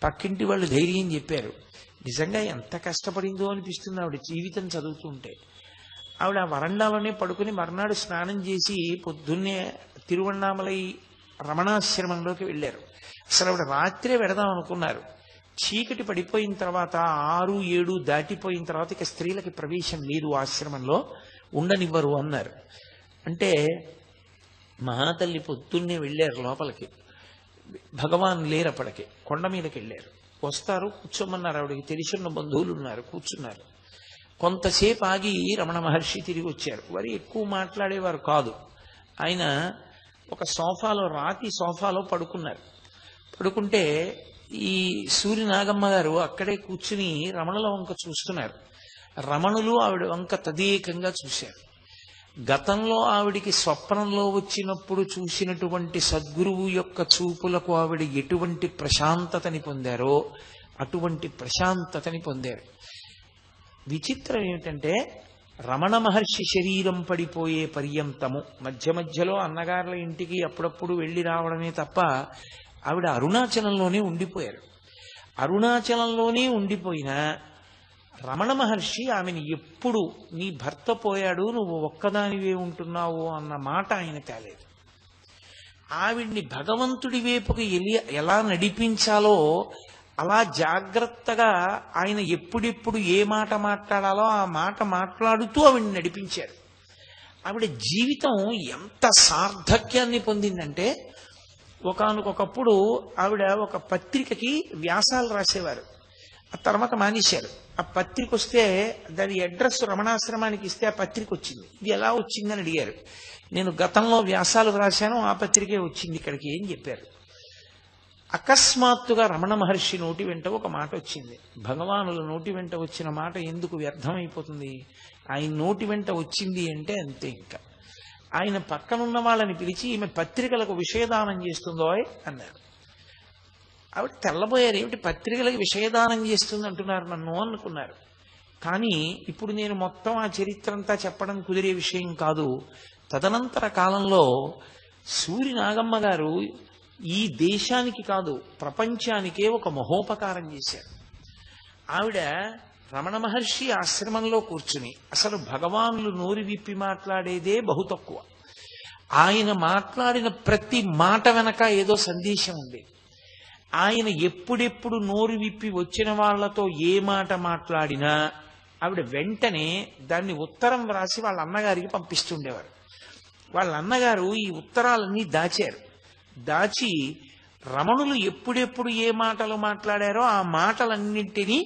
పక్కింటి వాళ్ళు ధైర్యం చెప్పారు. నిజంగా ఎంత కష్టపడిందో అనిపిస్తుంది ఆవిడ జీవితం చదువుతుంటే. ఆవిడ వరండాలోనే పడుకుని మర్నాడు స్నానం చేసి పొద్దున్నే తిరువణ్ణామలై రమణాశ్రమంలోకి వెళ్ళారు. అసలు ఆవిడ రాత్రే వెడదాం అనుకున్నారు. చీకటి పడిపోయిన తర్వాత 6, 7 దాటిపోయిన తర్వాత ఇక స్త్రీలకి ప్రవేశం లేదు ఆశ్రమంలో, ఉండనివ్వరు అన్నారు. అంటే మహాతల్లి పొద్దున్నే వెళ్ళారు లోపలికి. భగవాన్ లేరప్పటికి కొండ మీదకి వెళ్ళారు. వస్తారు, కూర్చోమన్నారు. ఆవిడకి తెలిసిన బంధువులు ఉన్నారు, కూర్చున్నారు. కొంతసేపు ఆగి రమణ మహర్షి తిరిగి వచ్చారు. వారు ఎక్కువ మాట్లాడేవారు కాదు. ఆయన ఒక సోఫాలో, రాతి సోఫాలో పడుకున్నారు. పడుకుంటే ఈ సూర్యనాగమ్మ గారు అక్కడే కూర్చుని రమణుల వంక చూస్తున్నారు. రమణులు ఆవిడ వంక తదేకంగా చూశారు. గతంలో ఆవిడికి స్వప్నంలో వచ్చినప్పుడు చూసినటువంటి సద్గురువు యొక్క చూపులకు ఆవిడ ఎటువంటి ప్రశాంతతని పొందారో అటువంటి ప్రశాంతతని పొందారు. విచిత్రం ఏమిటంటే రమణ మహర్షి శరీరం పడిపోయే పర్యంతము మధ్య మధ్యలో అన్నగారుల ఇంటికి అప్పుడప్పుడు వెళ్ళి రావడమే తప్ప ఆవిడ అరుణాచలంలోనే ఉండిపోయారు. అరుణాచలంలోనే ఉండిపోయినా రమణ మహర్షి ఆమెను ఎప్పుడు నీ భర్త పోయాడు, నువ్వు ఒక్కదానివే ఉంటున్నావు అన్న మాట ఆయన తేలేదు. ఆవిడ్ని భగవంతుడి వైపుకి ఎలా నడిపించాలో అలా జాగ్రత్తగా ఆయన ఎప్పుడెప్పుడు ఏ మాట మాట్లాడాలో ఆ మాట మాట్లాడుతూ ఆవిడ్ని నడిపించారు. ఆవిడ జీవితం ఎంత సార్థక్యాన్ని పొందిందంటే ఒకానొకప్పుడు ఆవిడ ఒక పత్రికకి వ్యాసాలు రాసేవారు. ఆ తర్వాత మానేశారు. ఆ పత్రిక వస్తే దాని అడ్రస్ రమణాశ్రమానికి ఇస్తే ఆ పత్రిక వచ్చింది. ఇది ఎలా వచ్చిందని అడిగారు. నేను గతంలో వ్యాసాలు రాశాను, ఆ పత్రికే వచ్చింది ఇక్కడికి ఏం చెప్పారు. అకస్మాత్తుగా రమణ మహర్షి నోటి వెంట ఒక మాట వచ్చింది. భగవానుల నోటి వెంట వచ్చిన మాట ఎందుకు వ్యర్థమైపోతుంది? ఆయన నోటి వెంట వచ్చింది అంటే అంతే. ఇంకా ఆయన పక్కనున్న వాళ్ళని పిలిచి ఈమె పత్రికలకు విషయదానం చేస్తుందో అన్నారు. ఆవిడ తెల్లబోయారు. ఏమిటి పత్రికలకు విషయదానం చేస్తుంది అంటున్నారు నన్ను అనుకున్నారు. కానీ ఇప్పుడు నేను మొత్తం ఆ చరిత్ర అంతా చెప్పడం కుదిరే విషయం కాదు. తదనంతర కాలంలో సూర్యనాగమ్మ గారు ఈ దేశానికి కాదు ప్రపంచానికే ఒక మహోపకారం చేశారు. ఆవిడ రమణ మహర్షి ఆశ్రమంలో కూర్చుని అసలు భగవానులు నోరు విప్పి మాట్లాడేదే బహు తక్కువ. ఆయన మాట్లాడిన ప్రతి మాట వెనక ఏదో సందేశం ఉంది. ఆయన ఎప్పుడెప్పుడు నోరు విప్పి వచ్చిన వాళ్లతో ఏ మాట మాట్లాడినా ఆవిడ వెంటనే దాన్ని ఉత్తరం వ్రాసి వాళ్ళ అన్నగారికి పంపిస్తుండేవారు. వాళ్ళ అన్నగారు ఈ ఉత్తరాలన్నీ దాచారు. దాచి రమణులు ఎప్పుడెప్పుడు ఏ మాటలు మాట్లాడారో ఆ మాటలన్నింటినీ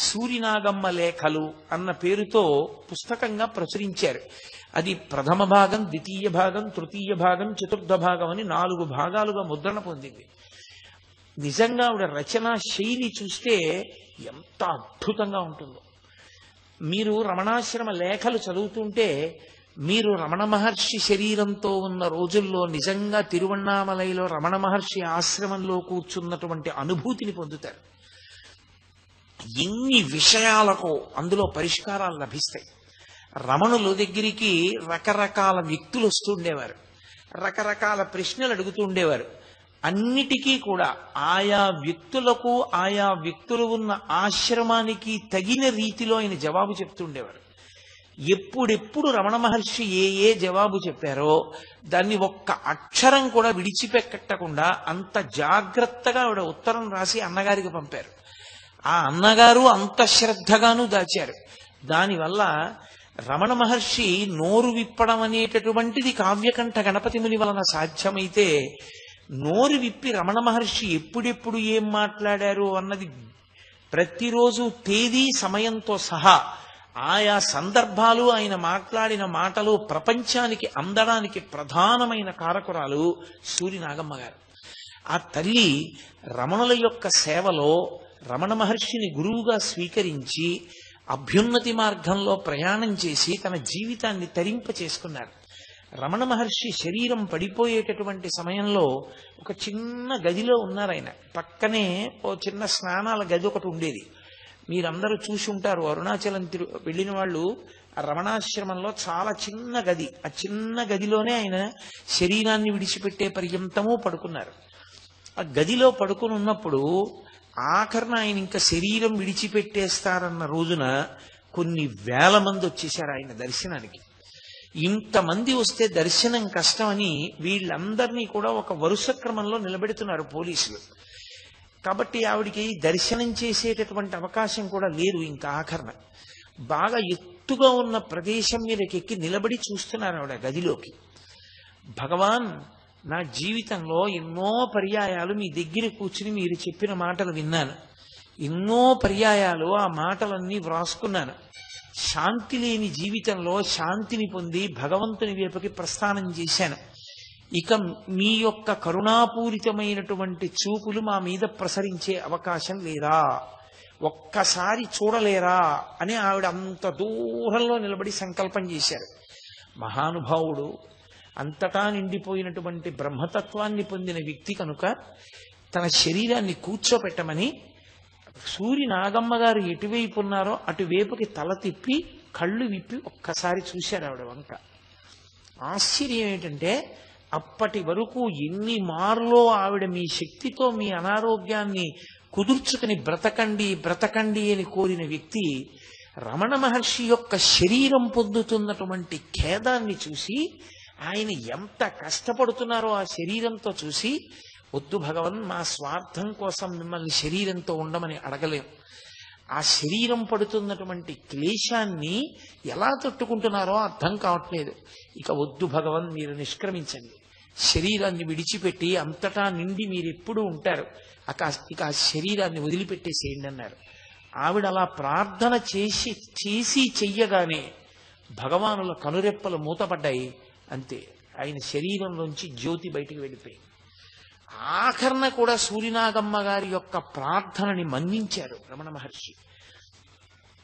సూర్యనాగమ్మ లేఖలు అన్న పేరుతో పుస్తకంగా ప్రచురించారు. అది ప్రథమ భాగం, ద్వితీయ భాగం, తృతీయ భాగం, చతుర్థ భాగం అని 4 భాగాలుగా ముద్రణ పొందింది. నిజంగా ఆవిడ రచనా శైలి చూస్తే ఎంత అద్భుతంగా ఉంటుందో. మీరు రమణాశ్రమ లేఖలు చదువుతుంటే మీరు రమణ మహర్షి శరీరంతో ఉన్న రోజుల్లో నిజంగా తిరువణ్ణామలైలో రమణ మహర్షి ఆశ్రమంలో కూర్చున్నటువంటి అనుభూతిని పొందుతారు. ఎన్ని విషయాలకు అందులో పరిష్కారాలు లభిస్తాయి. రమణుల దగ్గరికి రకరకాల వ్యక్తులు వస్తుండేవారు, రకరకాల ప్రశ్నలు అడుగుతూ ఉండేవారు. అన్నిటికీ కూడా ఆయా వ్యక్తులకు ఆయా వ్యక్తులు ఉన్న ఆశ్రమానికి తగిన రీతిలో ఆయన జవాబు చెప్తుండేవారు. ఎప్పుడెప్పుడు రమణ మహర్షి ఏ జవాబు చెప్పారో దాన్ని ఒక్క అక్షరం కూడా విడిచిపెట్టకుండా అంత జాగ్రత్తగా ఆవిడ ఉత్తరం రాసి అన్నగారికి పంపారు. ఆ అన్నగారు అంత శ్రద్ధగాను దాచారు. దానివల్ల రమణ మహర్షి నోరు విప్పడం అనేటటువంటిది కావ్యకంఠ గణపతి ముని వలన సాధ్యమైతే నోరు విప్పి రమణ మహర్షి ఎప్పుడెప్పుడు ఏం మాట్లాడారు అన్నది ప్రతిరోజు తేదీ సమయంతో సహా ఆయా సందర్భాలు ఆయన మాట్లాడిన మాటలు ప్రపంచానికి అందడానికి ప్రధానమైన కారకురాలు సూర్యనాగమ్మ గారు. ఆ తల్లి రమణుల యొక్క సేవలో రమణ మహర్షిని గురువుగా స్వీకరించి అభ్యున్నతి మార్గంలో ప్రయాణం చేసి తన జీవితాన్ని తరింప చేసుకున్నారు. రమణ మహర్షి శరీరం పడిపోయేటటువంటి సమయంలో ఒక చిన్న గదిలో ఉన్నారు. ఆయన పక్కనే ఓ చిన్న స్నానాల గది ఒకటి ఉండేది. మీరందరూ చూసి ఉంటారు. అరుణాచలం వెళ్ళిన వాళ్ళు ఆ రమణాశ్రమంలో చాలా చిన్న గది, ఆ చిన్న గదిలోనే ఆయన శరీరాన్ని విడిచిపెట్టే పర్యంతము పడుకున్నారు. ఆ గదిలో పడుకుని ఉన్నప్పుడు ఆఖరణ ఆయన ఇంకా శరీరం విడిచిపెట్టేస్తారన్న రోజున కొన్ని వేల మంది వచ్చేశారు ఆయన దర్శనానికి. ఇంతమంది వస్తే దర్శనం కష్టమని వీళ్ళందరినీ కూడా ఒక వరుస క్రమంలో నిలబెడుతున్నారు పోలీసులు. కాబట్టి ఆవిడికి దర్శనం చేసేటటువంటి అవకాశం కూడా లేదు. ఇంకా ఆఖరణ బాగా ఎత్తుగా ఉన్న ప్రదేశం మీదకి ఎక్కి నిలబడి చూస్తున్నారు ఆవిడ గదిలోకి. భగవాన్, నా జీవితంలో ఎన్నో పర్యాయాలు మీ దగ్గర కూర్చుని మీరు చెప్పిన మాటలు విన్నాను. ఎన్నో పర్యాయాలు ఆ మాటలన్నీ వ్రాసుకున్నాను. శాంతి లేని జీవితంలో శాంతిని పొంది భగవంతుని వైపుకి ప్రస్థానం చేశాను. ఇక మీ యొక్క కరుణాపూరితమైనటువంటి చూపులు మా మీద ప్రసరించే అవకాశం లేదా? ఒక్కసారి చూడలేరా అని ఆవిడ అంత దూరంలో నిలబడి సంకల్పం చేశారు. మహానుభావుడు, అంతటా నిండిపోయినటువంటి బ్రహ్మతత్వాన్ని పొందిన వ్యక్తి కనుక తన శరీరాన్ని కూర్చోపెట్టమని సూరి నాగమ్మ గారు ఎటువైపు ఉన్నారో అటువైపుకి తల తిప్పి కళ్ళు విప్పి ఒక్కసారి చూశారు ఆవిడ వంక. ఆశ్చర్యం ఏంటంటే అప్పటి వరకు ఎన్ని మార్లో ఆవిడ మీ శక్తితో మీ అనారోగ్యాన్ని కుదుర్చుకుని బ్రతకండి బ్రతకండి అని కోరిన వ్యక్తి రమణ మహర్షి యొక్క శరీరం పొందుతున్నటువంటి ఖేదాన్ని చూసి, ఆయన ఎంత కష్టపడుతున్నారో ఆ శరీరంతో చూసి, వద్దు భగవన్, మా స్వార్థం కోసం మిమ్మల్ని శరీరంతో ఉండమని అడగలేం. ఆ శరీరం పడుతున్నటువంటి క్లేశాన్ని ఎలా తట్టుకుంటున్నారో అర్థం కావట్లేదు. ఇక వద్దు భగవన్, మీరు నిష్క్రమించండి, శరీరాన్ని విడిచిపెట్టి అంతటా నిండి మీరు ఎప్పుడూ ఉంటారు, ఇక ఆ శరీరాన్ని వదిలిపెట్టేసేయండి అన్నారు. ఆవిడ అలా ప్రార్థన చేసి చెయ్యగానే భగవానుల కనురెప్పలు మూతపడ్డాయి. అంతే, ఆయన శరీరంలోంచి జ్యోతి బయటికి వెళ్ళిపోయింది. ఆఖరణ కూడా సూర్యనాగమ్మ గారి యొక్క ప్రార్థనని మన్నించారు రమణ మహర్షి.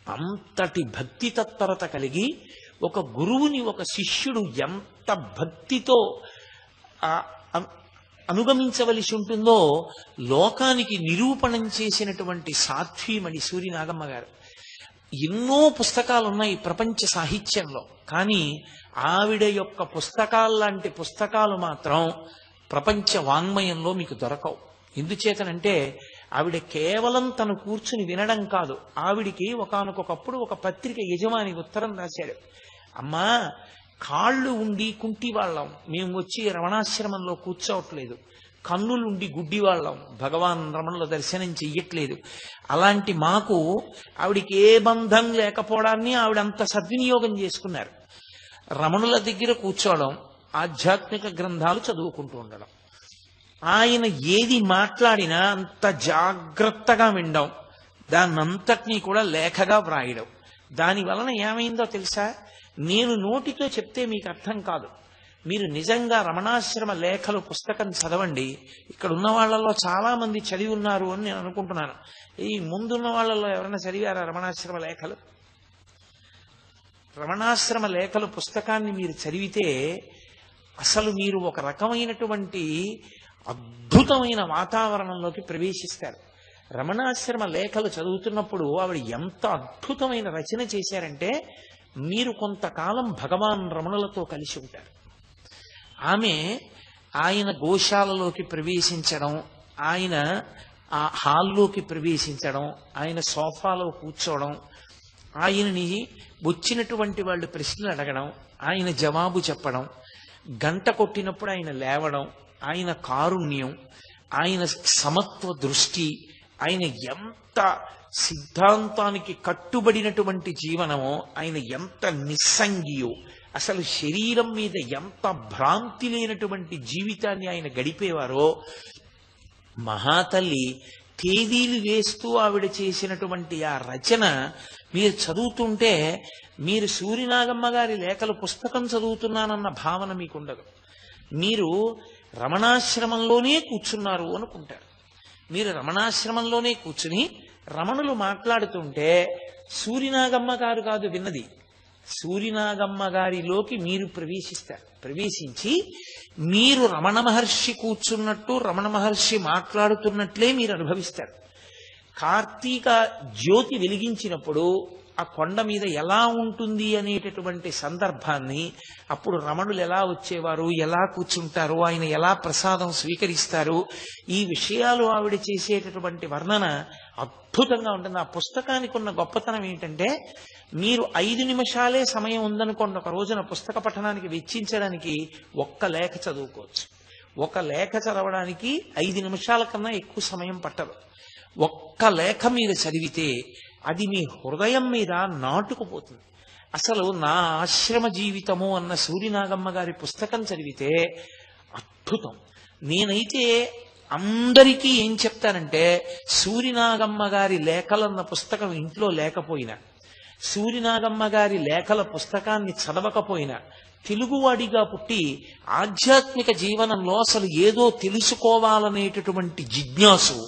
అంతటి భక్తి తత్పరత కలిగి ఒక గురువుని ఒక శిష్యుడు ఎంత భక్తితో అనుగమించవలసి ఉంటుందో లోకానికి నిరూపణం చేసినటువంటి సాధ్వీమణి సూర్యనాగమ్మ గారు. ఎన్నో పుస్తకాలున్నాయి ప్రపంచ సాహిత్యంలో, కానీ ఆవిడ యొక్క పుస్తకాల్లాంటి పుస్తకాలు మాత్రం ప్రపంచ వాంగ్మయంలో మీకు దొరకవు. ఎందుచేతనంటే ఆవిడ కేవలం తను కూర్చుని వినడం కాదు, ఆవిడికి ఒకానొకప్పుడు ఒక పత్రిక యజమాని ఉత్తరం రాశాడు. అమ్మా, కాళ్ళు ఉండి కుంటి వాళ్ళం, మేము వచ్చి రమణాశ్రమంలో కూర్చోవట్లేదు. కన్నులుండి గుడ్డి వాళ్ళం, భగవాన్ రమణుల దర్శనం చెయ్యట్లేదు. అలాంటి మాకు ఆవిడికి ఏ బంధం లేకపోవడాన్ని ఆవిడ అంత సద్వినియోగం చేసుకున్నారు. రమణుల దగ్గర కూర్చోవడం, ఆధ్యాత్మిక గ్రంథాలు చదువుకుంటూ ఉండడం, ఆయన ఏది మాట్లాడినా అంత జాగ్రత్తగా వినడం, దాన్నంతటినీ కూడా లేఖగా వ్రాయడం. దాని వలన ఏమైందో తెలుసా? నేను నోటితో చెప్తే మీకు అర్థం కాదు. మీరు నిజంగా రమణాశ్రమ లేఖలు పుస్తకం చదవండి. ఇక్కడ ఉన్న వాళ్ళలో చాలా మంది చదివి ఉన్నారు అని నేను అనుకుంటున్నాను. ఈ ముందున్న వాళ్ళలో ఎవరైనా చదివారా రమణాశ్రమ లేఖలు? రమణాశ్రమ లేఖలు పుస్తకాన్ని మీరు చదివితే అసలు మీరు ఒక రకమైనటువంటి అద్భుతమైన వాతావరణంలోకి ప్రవేశిస్తారు. రమణాశ్రమ లేఖలు చదువుతున్నప్పుడు ఆవిడ ఎంత అద్భుతమైన రచన చేశారంటే, మీరు కొంతకాలం భగవాన్ రమణులతో కలిసి ఉంటారు. ఆమె ఆయన గోశాలలోకి ప్రవేశించడం, ఆయన ఆ హాల్లోకి ప్రవేశించడం, ఆయన సోఫాలో కూర్చోవడం, ఆయనని వచ్చినటువంటి వాళ్ళు ప్రశ్నలు అడగడం, ఆయన జవాబు చెప్పడం, గంట కొట్టినప్పుడు ఆయన లేవడం, ఆయన కారుణ్యం, ఆయన సమత్వ దృష్టి, ఆయన ఎంత సిద్ధాంతానికి కట్టుబడినటువంటి జీవనమో, ఆయన ఎంత నిస్సంగియో, అసలు శరీరం మీద ఎంత భ్రాంతి లేనటువంటి జీవితాన్ని ఆయన గడిపేవారో. మహాతల్లి తేదీలు వేస్తూ ఆవిడ చేసినటువంటి ఆ రచన మీరు చదువుతుంటే మీరు సూర్యనాగమ్మ గారి లేఖలు పుస్తకం చదువుతున్నానన్న భావన మీకు ఉండదు. మీరు రమణాశ్రమంలోనే కూర్చున్నారు అనుకుంటారు. మీరు రమణాశ్రమంలోనే కూర్చుని రమణులు మాట్లాడుతుంటే సూర్యనాగమ్మ గారు కాదు విన్నది, సూర్యనాగమ్మ గారిలోకి మీరు ప్రవేశిస్తారు. ప్రవేశించి మీరు రమణ మహర్షి కూర్చున్నట్టు, రమణ మహర్షి మాట్లాడుతున్నట్లే మీరు అనుభవిస్తారు. కార్తీక జ్యోతి వెలిగించినప్పుడు ఆ కొండ మీద ఎలా ఉంటుంది అనేటటువంటి సందర్భాన్ని, అప్పుడు రమణులు ఎలా వచ్చేవారు, ఎలా కూర్చుంటారు, ఆయన ఎలా ప్రసాదం స్వీకరిస్తారు, ఈ విషయాలు ఆవిడ చేసేటటువంటి వర్ణన అద్భుతంగా ఉంటుంది. ఆ పుస్తకానికి ఉన్న గొప్పతనం ఏంటంటే, మీరు 5 నిమిషాలే సమయం ఉందనుకోండి ఒక రోజున పుస్తక పఠనానికి వెచ్చించడానికి, ఒక్క లేఖ చదువుకోవచ్చు. ఒక లేఖ చదవడానికి 5 నిమిషాల కన్నా ఎక్కువ సమయం పట్టదు. ఒక్క లేఖ మీరు చదివితే అది మీ హృదయం మీద నాటుకుపోతుంది. అసలు నా ఆశ్రమ జీవితము అన్న సూరినాగమ్మ గారి పుస్తకం చదివితే అద్భుతం. నేనైతే అందరికీ ఏం చెప్తానంటే, సూరినాగమ్మ గారి లేఖలన్న పుస్తకం ఇంట్లో లేకపోయినా, సూరినాగమ్మ గారి లేఖల పుస్తకాన్ని చదవకపోయినా, తెలుగువాడిగా పుట్టి ఆధ్యాత్మిక జీవనంలో అసలు ఏదో తెలుసుకోవాలనేటటువంటి జిజ్ఞాసు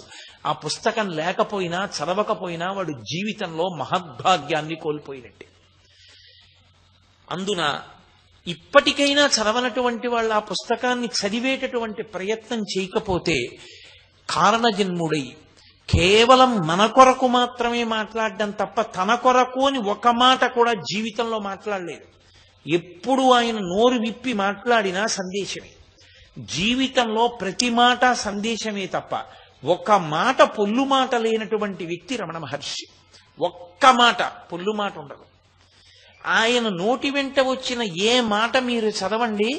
ఆ పుస్తకం లేకపోయినా చదవకపోయినా వాడు జీవితంలో మహద్భాగ్యాన్ని కోల్పోయినట్టే. అందున ఇప్పటికైనా చదవనటువంటి వాళ్ళు ఆ పుస్తకాన్ని చదివేటటువంటి ప్రయత్నం చేయకపోతే కారణజన్ముడై కేవలం మన కొరకు మాత్రమే మాట్లాడడం తప్ప తన కొరకు అని ఒక మాట కూడా జీవితంలో మాట్లాడలేదు. ఎప్పుడు ఆయన నోరు విప్పి మాట్లాడినా సందేశమే. జీవితంలో ప్రతి మాట సందేశమే తప్ప ఒక్క మాట పొల్లు మాట లేనటువంటి వ్యక్తి రమణ మహర్షి. ఒక్క మాట పొల్లు మాట ఉండదు. ఆయన నోటి వెంట వచ్చిన ఏ మాట మీరు చదవండి,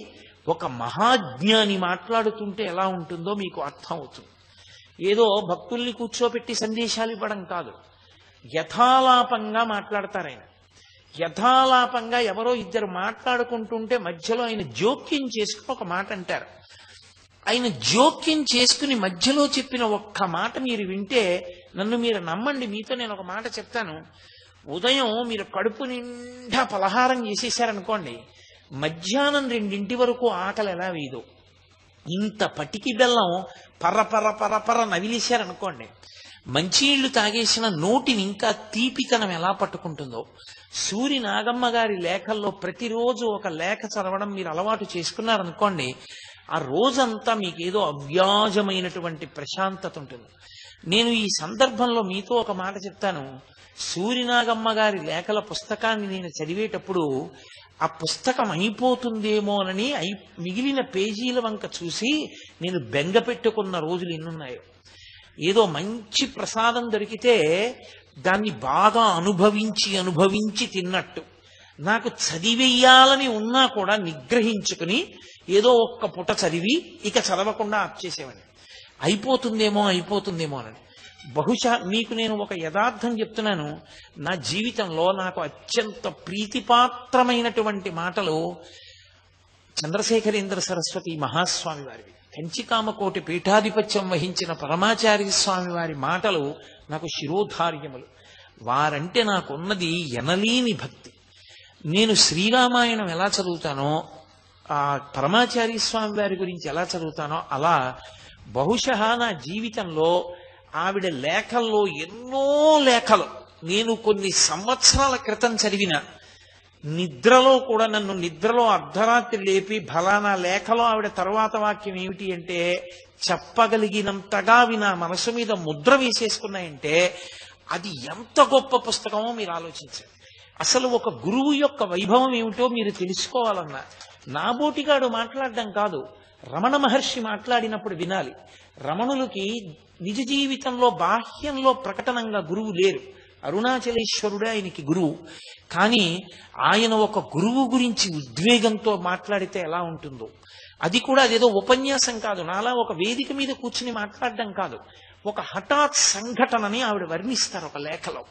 ఒక మహాజ్ఞాని మాట్లాడుతుంటే ఎలా ఉంటుందో మీకు అర్థం అవుతుంది. ఏదో భక్తుల్ని కూర్చోపెట్టి సందేశాలు ఇవ్వడం కాదు, యథాలాపంగా మాట్లాడతారు ఆయన. యథాలాపంగా ఎవరో ఇద్దరు మాట్లాడుకుంటుంటే మధ్యలో ఆయన జోక్యం చేసుకుని ఒక మాట అంటారు. ఆయన జోక్యం చేసుకుని మధ్యలో చెప్పిన ఒక్క మాట మీరు వింటే నన్ను మీరు నమ్మండి. మీతో నేను ఒక మాట చెప్తాను. ఉదయం మీరు కడుపు నిండా పలహారం చేసేసారనుకోండి, మధ్యాహ్నం 2 వరకు ఆకలి ఎలా వేయదు. ఇంత పటికి బెల్లం పర్ర నవిలేశారనుకోండి, మంచినీళ్లు తాగేసిన నోటిని ఇంకా తీపితనం ఎలా పట్టుకుంటుందో. సూరినాగమ్మ గారి లేఖల్లో ప్రతిరోజు ఒక లేఖ చదవడం మీరు అలవాటు చేసుకున్నారనుకోండి, ఆ రోజంతా మీకేదో అవ్యాజమైనటువంటి ప్రశాంతత ఉంటుంది. నేను ఈ సందర్భంలో మీతో ఒక మాట చెప్తాను. సూరినాగమ్మ గారి లేఖల పుస్తకాన్ని నేను చదివేటప్పుడు ఆ పుస్తకం అయిపోతుందేమోనని మిగిలిన పేజీల వంక చూసి నేను బెంగ పెట్టుకున్న రోజులు ఎన్నున్నాయో. ఏదో మంచి ప్రసాదం దొరికితే దాన్ని బాగా అనుభవించి తిన్నట్టు, నాకు చదివేయాలని ఉన్నా కూడా నిగ్రహించుకుని ఏదో ఒక్క పుట చదివి ఇక చదవకుండా ఆప్చేసేవాడిని. అయిపోతుందేమో అని. బహుశా మీకు నేను ఒక యథార్థం చెప్తున్నాను. నా జీవితంలో నాకు అత్యంత ప్రీతిపాత్రమైనటువంటి మాటలు చంద్రశేఖరేంద్ర సరస్వతి మహాస్వామి వారివి. కంచికామకోటి పీఠాధిపత్యం వహించిన పరమాచార్య స్వామి వారి మాటలు నాకు శిరోధార్యములు. వారంటే నాకున్నది ఎనలేని భక్తి. నేను శ్రీరామాయణం ఎలా చదువుతానో, ఆ పరమాచార్య స్వామి వారి గురించి ఎలా చదువుతానో అలా బహుశా నా జీవితంలో ఆవిడ లేఖల్లో ఎన్నో లేఖలు నేను కొన్ని సంవత్సరాల క్రితం చదివిన, నిద్రలో కూడా నన్ను నిద్రలో అర్ధరాత్రి లేపి ఫలానా లేఖలో ఆవిడ తరువాత వాక్యం ఏమిటి అంటే చెప్పగలిగినంతగా నా మనసు మీద ముద్ర వేసేసుకున్నాయంటే అది ఎంత గొప్ప పుస్తకమో మీరు ఆలోచించండి. అసలు ఒక గురువు యొక్క వైభవం ఏమిటో మీరు తెలుసుకోవాలన్నా నాబోటిగాడు మాట్లాడడం కాదు, రమణ మహర్షి మాట్లాడినప్పుడు వినాలి. రమణులకి నిజ జీవితంలో బాహ్యంలో ప్రకటనంగా గురువు లేరు. అరుణాచలేశ్వరుడే ఆయనకి గురువు. కానీ ఆయన ఒక గురువు గురించి ఉద్వేగంతో మాట్లాడితే ఎలా ఉంటుందో, అది కూడా అదేదో ఉపన్యాసం కాదు, నాలా ఒక వేదిక మీద కూర్చుని మాట్లాడడం కాదు, ఒక హఠాత్ సంఘటనని ఆవిడ వర్ణిస్తారు ఒక లేఖలో.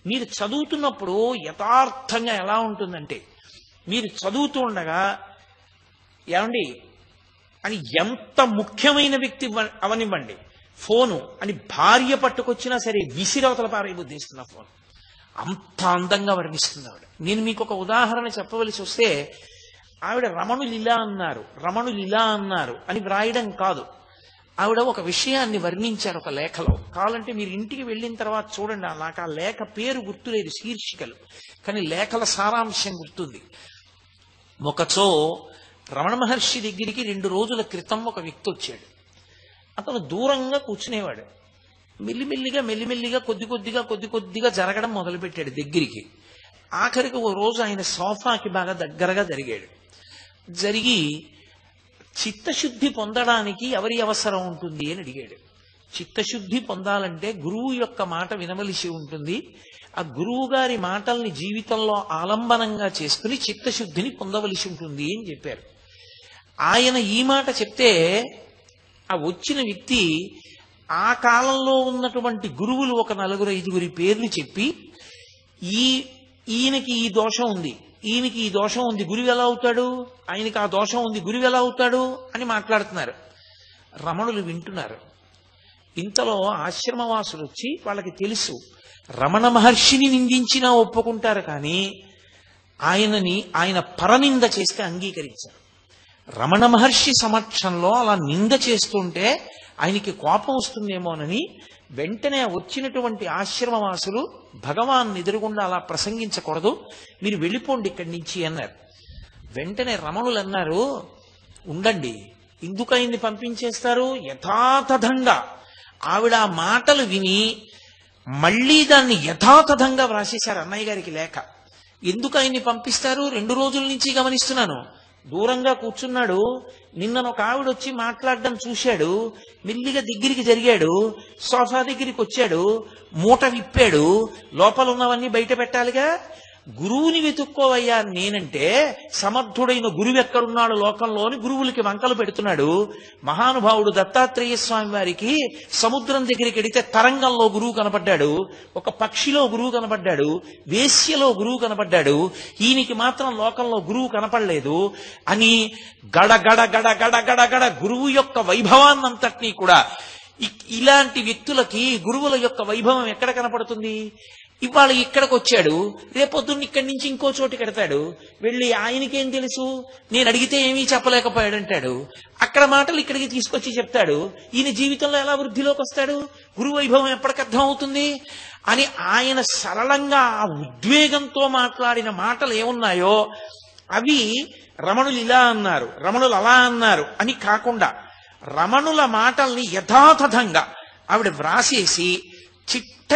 మీరు చదువుతున్నప్పుడు యథార్థంగా ఎలా ఉంటుందంటే, మీరు చదువుతూ ఉండగా ఏమండి అని ఎంత ముఖ్యమైన వ్యక్తి అవనివ్వండి, ఫోను అని భార్య పట్టుకొచ్చినా సరే విసిరవతల పారైబుద్ధిస్తున్న ఫోన్, అంత అందంగా వర్ణిస్తుంది ఆవిడ. నేను మీకు ఒక ఉదాహరణ చెప్పవలసి వస్తే, ఆవిడ రమణులు ఇలా అన్నారు అని వ్రాయడం కాదు, ఆవిడ ఒక విషయాన్ని వర్ణించారు ఒక లేఖలో. కావాలంటే మీరు ఇంటికి వెళ్ళిన తర్వాత చూడండి. నాకు ఆ లేఖ పేరు గుర్తులేదు, శీర్షికలు, కానీ లేఖల సారాంశం గుర్తుంది. ఒకచో రమణ మహర్షి దగ్గరికి 2 రోజుల క్రితం ఒక వ్యక్తి వచ్చాడు. అతను దూరంగా కూర్చునేవాడు. మెల్లిమెల్లిగా కొద్ది కొద్దిగా జరగడం మొదలుపెట్టాడు దగ్గరికి. ఆఖరికి ఓ రోజు ఆయన సోఫాకి బాగా దగ్గరగా జరిగి చిత్తశుద్ధి పొందడానికి ఎవరి అవసరం ఉంటుంది అని అడిగాడు. చిత్తశుద్ధి పొందాలంటే గురువు యొక్క మాట వినవలసి ఉంటుంది. ఆ గురువు గారి మాటల్ని జీవితంలో ఆలంబనంగా చేసుకుని చిత్తశుద్ధిని పొందవలసి ఉంటుంది అని చెప్పారు. ఆయన ఈ మాట చెప్తే ఆ వచ్చిన వ్యక్తి ఆ కాలంలో ఉన్నటువంటి గురువులు ఒక 4-5 పేర్లు చెప్పి ఈయనకి ఈ దోషం ఉంది, ఈయనకి ఈ దోషం ఉంది, గురువు ఎలా అవుతాడు, ఆయనకి ఆ దోషం ఉంది, గురువు ఎలా అవుతాడు అని మాట్లాడుతున్నారు. రమణులు వింటున్నారు. ఇంతలో ఆశ్రమవాసులు వచ్చి వాళ్ళకి తెలుసు రమణ మహర్షిని నిందించినా ఒప్పుకుంటారు, కానీ ఆయన పరనింద చేస్తే అంగీకరించారు. రమణ మహర్షి సమక్షంలో అలా నింద చేస్తుంటే ఆయనకి కోపం వస్తుందేమోనని వెంటనే వచ్చినటువంటి ఆశ్రమవాసులు భగవాన్ ఎదురుగుండా అలా ప్రసంగించకూడదు, మీరు వెళ్ళిపోండి ఇక్కడి నుంచి అన్నారు. వెంటనే రమణులు అన్నారు, ఉండండి, ఎందుకు ఆయన్ని పంపించేస్తారు? యథాతథంగా ఆవిడ ఆ మాటలు విని మళ్లీ దాన్ని యథాతథంగా వ్రాసేశారు అన్నయ్య గారికి లేఖ. ఎందుకు ఆయన్ని పంపిస్తారు? 2 రోజుల నుంచి గమనిస్తున్నాను. దూరంగా కూర్చున్నాడు. నిన్నొక ఆవిడ వచ్చి మాట్లాడడం చూశాడు. మెల్లిగా దగ్గరికి జరిగాడు. సోఫా దగ్గరికి వచ్చాడు. మూట విప్పాడు. లోపల ఉన్నవన్నీ బయట పెట్టాలిగా. గురువుని వెతుక్కోవయ్యా నేనంటే సమర్థుడైన గురువు ఎక్కడున్నాడు లోకంలోని గురువులకి వంకలు పెడుతున్నాడు. మహానుభావుడు దత్తాత్రేయ స్వామి వారికి సముద్రం దగ్గరికి వెడితే తరంగంలో గురువు కనపడ్డాడు, ఒక పక్షిలో గురువు కనపడ్డాడు, వేశ్యలో గురువు కనపడ్డాడు, ఈయనకి మాత్రం లోకంలో గురువు కనపడలేదు అని గడ గడ గడ గడ గడ గడ గురువు యొక్క వైభవాన్నంతటినీ కూడా ఇలాంటి వ్యక్తులకి గురువుల యొక్క వైభవం ఎక్కడ కనపడుతుంది? ఇవాళ ఇక్కడికి వచ్చాడు, రేపొద్దున్న ఇక్కడి నుంచి ఇంకో చోటు కడతాడు. వెళ్ళి ఆయనకేం తెలుసు, నేను అడిగితే ఏమీ చెప్పలేకపోయాడంటాడు. అక్కడ మాటలు ఇక్కడికి తీసుకొచ్చి చెప్తాడు. ఈయన జీవితంలో ఎలా వృద్ధిలోకి వస్తాడు? గురు వైభవం ఎప్పటికి అర్థం అవుతుంది అని ఆయన సరళంగా ఆ ఉద్వేగంతో మాట్లాడిన మాటలు ఏమున్నాయో అవి రమణులు ఇలా అన్నారు, రమణులు అలా అన్నారు అని కాకుండా రమణుల మాటల్ని యథాతథంగా ఆవిడ వ్రాసేసి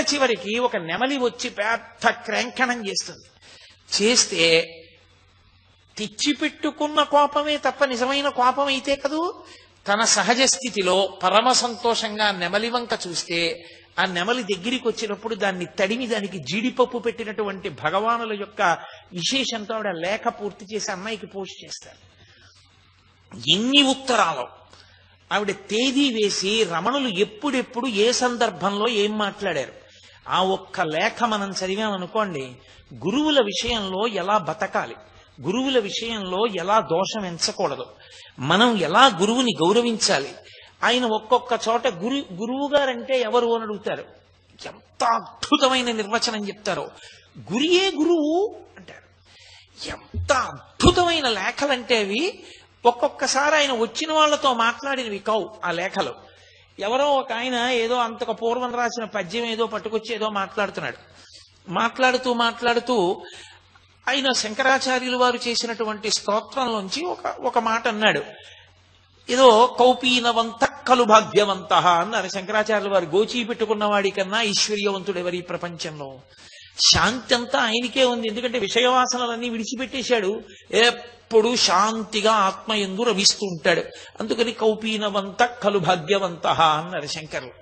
చివరికి ఒక నెమలి వచ్చి పెద్ద క్రంకణం చేస్తుంది. చేస్తే తెచ్చిపెట్టుకున్న కోపమే తప్ప నిజమైన కోపం అయితే కదూ. తన సహజ స్థితిలో పరమ సంతోషంగా నెమలి వంక చూస్తే ఆ నెమలి దగ్గరికి వచ్చినప్పుడు దాన్ని తడిమి దానికి జీడిపప్పు పెట్టినటువంటి భగవానుల యొక్క విశేషంతో ఆవిడ లేఖ పూర్తి చేసి అన్నయ్యకి పోస్ట్ చేస్తారు. ఎన్ని ఉత్తరాలు ఆవిడ తేదీ వేసి రమణులు ఎప్పుడెప్పుడు ఏ సందర్భంలో ఏం మాట్లాడారు ఆ ఒక్క లేఖ మనం చదివామనుకోండి, గురువుల విషయంలో ఎలా బతకాలి, గురువుల విషయంలో ఎలా దోషం ఎంచకూడదు, మనం ఎలా గురువుని గౌరవించాలి. ఆయన ఒక్కొక్క చోట గురువు గారంటే ఎవరు అని అడుగుతారు. ఎంత అద్భుతమైన నిర్వచనం చెప్తారో. గురియే గురువు అంటారు. ఎంత అద్భుతమైన లేఖలంటే అవి. ఒక్కొక్కసారి ఆయన వచ్చిన వాళ్లతో మాట్లాడినవి కావు ఆ లేఖలు. ఎవరో ఒక ఆయన ఏదో అంతకు పూర్వం రాసిన పద్యం ఏదో పట్టుకొచ్చి ఏదో మాట్లాడుతున్నాడు. మాట్లాడుతూ ఆయన శంకరాచార్యులు వారు చేసినటువంటి స్తోత్రంలోంచి ఒక మాట అన్నాడు. ఏదో కౌపీనవంత కలు భాగ్యవంత అన్నారు శంకరాచార్యులు వారు. గోచీ పెట్టుకున్న వాడి కన్నా ఐశ్వర్యవంతుడు ఎవరి ప్రపంచంలో. శాంతి అంతా ఆయనకే ఉంది, ఎందుకంటే విషయవాసనలన్నీ విడిచిపెట్టేశాడు. ఎప్పుడు శాంతిగా ఆత్మయందు రమిస్తూ ఉంటాడు. అందుకని కౌపీనవంత కలు భాగ్యవంత అన్నారు శంకరులు.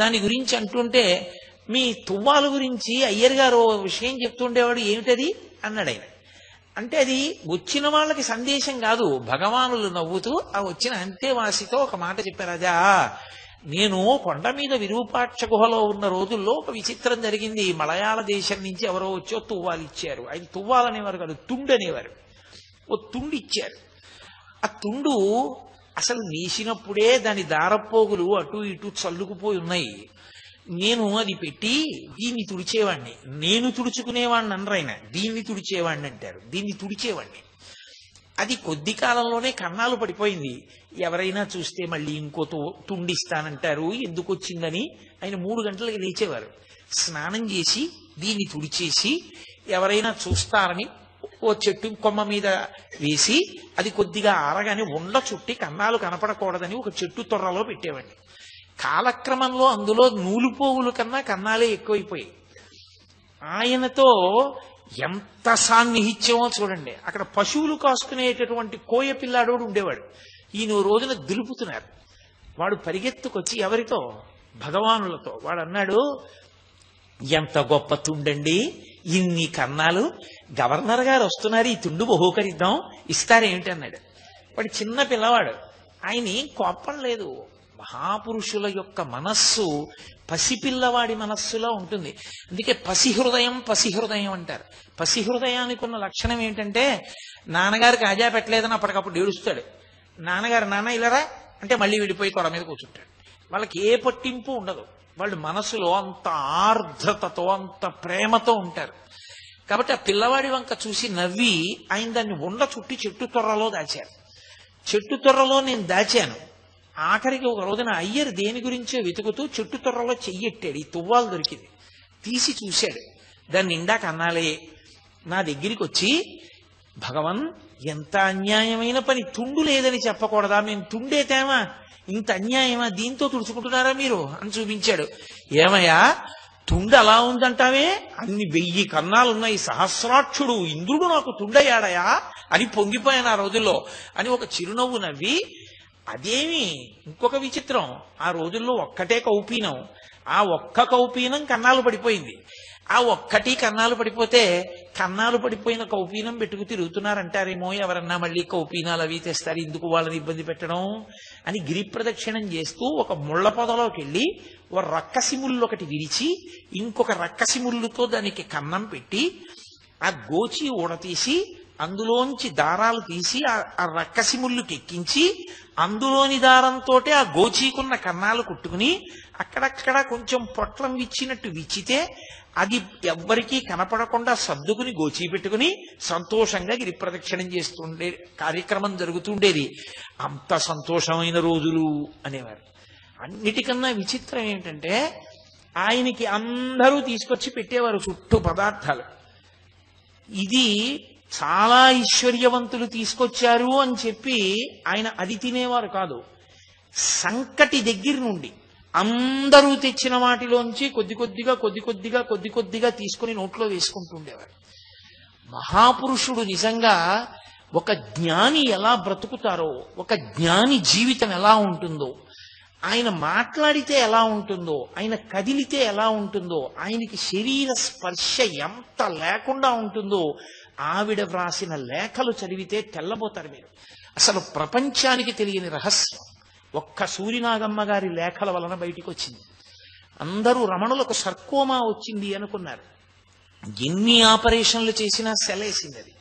దాని గురించి అంటుంటే మీ తువ్వాల గురించి అయ్యర్ గారు విషయం చెప్తుండేవాడు, ఏమిటది అన్నాడు ఆయన. అంటే అది వచ్చిన వాళ్ళకి సందేశం కాదు. భగవానులు నవ్వుతూ ఆ వచ్చిన అంతేవాసితో ఒక మాట చెప్పారు. అదా, నేను కొండ మీద విరూపాక్ష గుహలో ఉన్న రోజుల్లో ఒక విచిత్రం జరిగింది. మలయాళ దేశం నుంచి ఎవరో వచ్చో తువ్వాలు ఇచ్చారు. ఆయన తువ్వాలనేవారు కాదు, తుండు అనేవారు. ఓ తుండు ఇచ్చారు. ఆ తుండు అసలు వేసినప్పుడే దాని దారపోగులు అటు ఇటు చల్లుకుపోయి ఉన్నాయి. నేను అది పెట్టి దీన్ని తుడిచేవాడిని. నేను తుడుచుకునేవాడిని అనరైనా, దీన్ని తుడిచేవాడిని అంటారు. దీన్ని తుడిచేవాడిని. అది కొద్ది కాలంలోనే కన్నాలు పడిపోయింది. ఎవరైనా చూస్తే మళ్ళీ ఇంకో తుండిస్తానంటారు. ఎందుకు వచ్చిందని ఆయన 3 గంటలకి లేచేవారు. స్నానం చేసి దీన్ని తుడిచేసి ఎవరైనా చూస్తారని ఓ చెట్టు కొమ్మ మీద వేసి అది కొద్దిగా ఆరగానే ఉండ చుట్టి కన్నాలు కనపడకూడదని ఒక చెట్టు తొర్రలో పెట్టేవాడిని. కాలక్రమంలో అందులో నూలుపోగుల కన్నా కన్నాలే ఎక్కువైపోయాయి. ఆయనతో ఎంత సాన్నిహిత్యమో చూడండి. అక్కడ పశువులు కాసుకునేటటువంటి కోయ పిల్లాడోడు ఉండేవాడు. ఈయన రోజున దులుపుతున్నారు. వాడు పరిగెత్తుకొచ్చి ఎవరితో? భగవానులతో. వాడు అన్నాడు, ఎంత గొప్ప తుండండి, ఇన్ని కన్నాలు, గవర్నర్ గారు వస్తున్నారు, ఈ తుండు బహూకరిద్దాం, ఇస్తారేమిటి అన్నాడు. వాడు చిన్న పిల్లవాడు. ఆయన కోపం లేదు. మహాపురుషుల యొక్క మనస్సు పసిపిల్లవాడి మనస్సులో ఉంటుంది. అందుకే పసిహృదయం అంటారు. పసిహృదయానికి ఉన్న లక్షణం ఏంటంటే, నాన్నగారికి ఆజా పెట్టలేదని అప్పటికప్పుడు ఏడుస్తాడు. నాన్నగారు నాన్న ఇలారా అంటే మళ్ళీ విడిపోయి తొడ మీద కూర్చుంటాడు. వాళ్ళకి ఏ పట్టింపు ఉండదు. వాళ్ళు మనసులో అంత ఆర్ద్రతతో అంత ప్రేమతో ఉంటారు. కాబట్టి ఆ పిల్లవాడి వంక చూసి నవ్వి ఆయన దాన్ని ఉండ చుట్టి చెట్టు తొర్రలో దాచారు. చెట్టు తొర్రలో నేను దాచాను. ఆఖరికి ఒక రోజున అయ్యర్ దేని గురించో వెతుకుతూ చెట్టు తొర్రలో చెయ్యెట్టాడు. ఈ తువ్వాలు దొరికింది. తీసి చూశాడు. దాన్ని నిండా కన్నాలే. నా దగ్గరికి వచ్చి, భగవన్ ఎంత అన్యాయమైన పని, తుండు లేదని చెప్పకూడదా? మేము తుండేతేమా, ఇంత అన్యాయమా, దీంతో తుడుచుకుంటున్నారా మీరు అని చూపించాడు. ఏమయ్యా తుండు అలా ఉందంటావే, అన్ని 1000 కన్నాలున్నాయి, సహస్రాక్షుడు ఇంద్రుడు నాకు తుండయ్యాడయా అని పొంగిపోయాను ఆ రోజుల్లో అని ఒక చిరునవ్వు నవ్వి, అదేమి ఇంకొక విచిత్రం, ఆ రోజుల్లో ఒక్కటే కౌపీనం, ఆ ఒక్క కౌపీనం కన్నాలు పడిపోయింది. ఆ ఒక్కటి కన్నాలు పడిపోతే, కన్నాలు పడిపోయిన కౌపీనం పెట్టుకు తిరుగుతున్నారంటారేమో, ఎవరన్నా మళ్ళీ కౌపీనాలు అవి తెస్తారు, ఇందుకు వాళ్ళని ఇబ్బంది పెట్టడం అని గిరి ప్రదక్షిణం చేస్తూ ఒక ముళ్ల పొదలోకి వెళ్ళి ఒక రక్కసి ముళ్ళు ఒకటి విరిచి ఇంకొక రక్కసి ముళ్ళుతో దానికి కన్నం పెట్టి ఆ గోచి ఊడతీసి అందులోంచి దారాలు తీసి ఆ రక్కసి ముళ్ళుకి ఎక్కించి అందులోని దారంతో ఆ గోచీకున్న కన్నాలు కుట్టుకుని అక్కడక్కడ కొంచెం పొట్లం విచ్చినట్టు విచ్చితే అది ఎవ్వరికీ కనపడకుండా సర్దుకుని గోచీ పెట్టుకుని సంతోషంగా గిరి ప్రదక్షిణం చేస్తుండే కార్యక్రమం జరుగుతుండేది. అంత సంతోషమైన రోజులు అనేవారు. అన్నిటికన్నా విచిత్రం ఏంటంటే, ఆయనకి అందరూ తీసుకొచ్చి పెట్టేవారు చుట్టూ పదార్థాలు. ఇది చాలా ఐశ్వర్యవంతులు తీసుకొచ్చారు అని చెప్పి ఆయన అది తినేవారు కాదు. సంకటి దగ్గర నుండి అందరూ తెచ్చిన వాటిలోంచి కొద్ది కొద్దిగా తీసుకుని నోట్లో వేసుకుంటుండేవారు. మహాపురుషుడు నిజంగా ఒక జ్ఞాని ఎలా బ్రతుకుతారో, ఒక జ్ఞాని జీవితం ఎలా ఉంటుందో, ఆయన మాట్లాడితే ఎలా ఉంటుందో, ఆయన కదిలితే ఎలా ఉంటుందో, ఆయనకి శరీర స్పర్శ ఎంత లేకుండా ఉంటుందో, ఆవిడ వ్రాసిన లేఖలు చదివితే తెల్లబోతారు మీరు. అసలు ప్రపంచానికి తెలియని రహస్యం ఒక్క సూరినాగమ్మ గారి లేఖల వలన బయటికి వచ్చింది. అందరూ రమణులకు సర్కోమా వచ్చింది అనుకున్నారు. ఎన్ని ఆపరేషన్లు చేసినా సెలేసింది అది.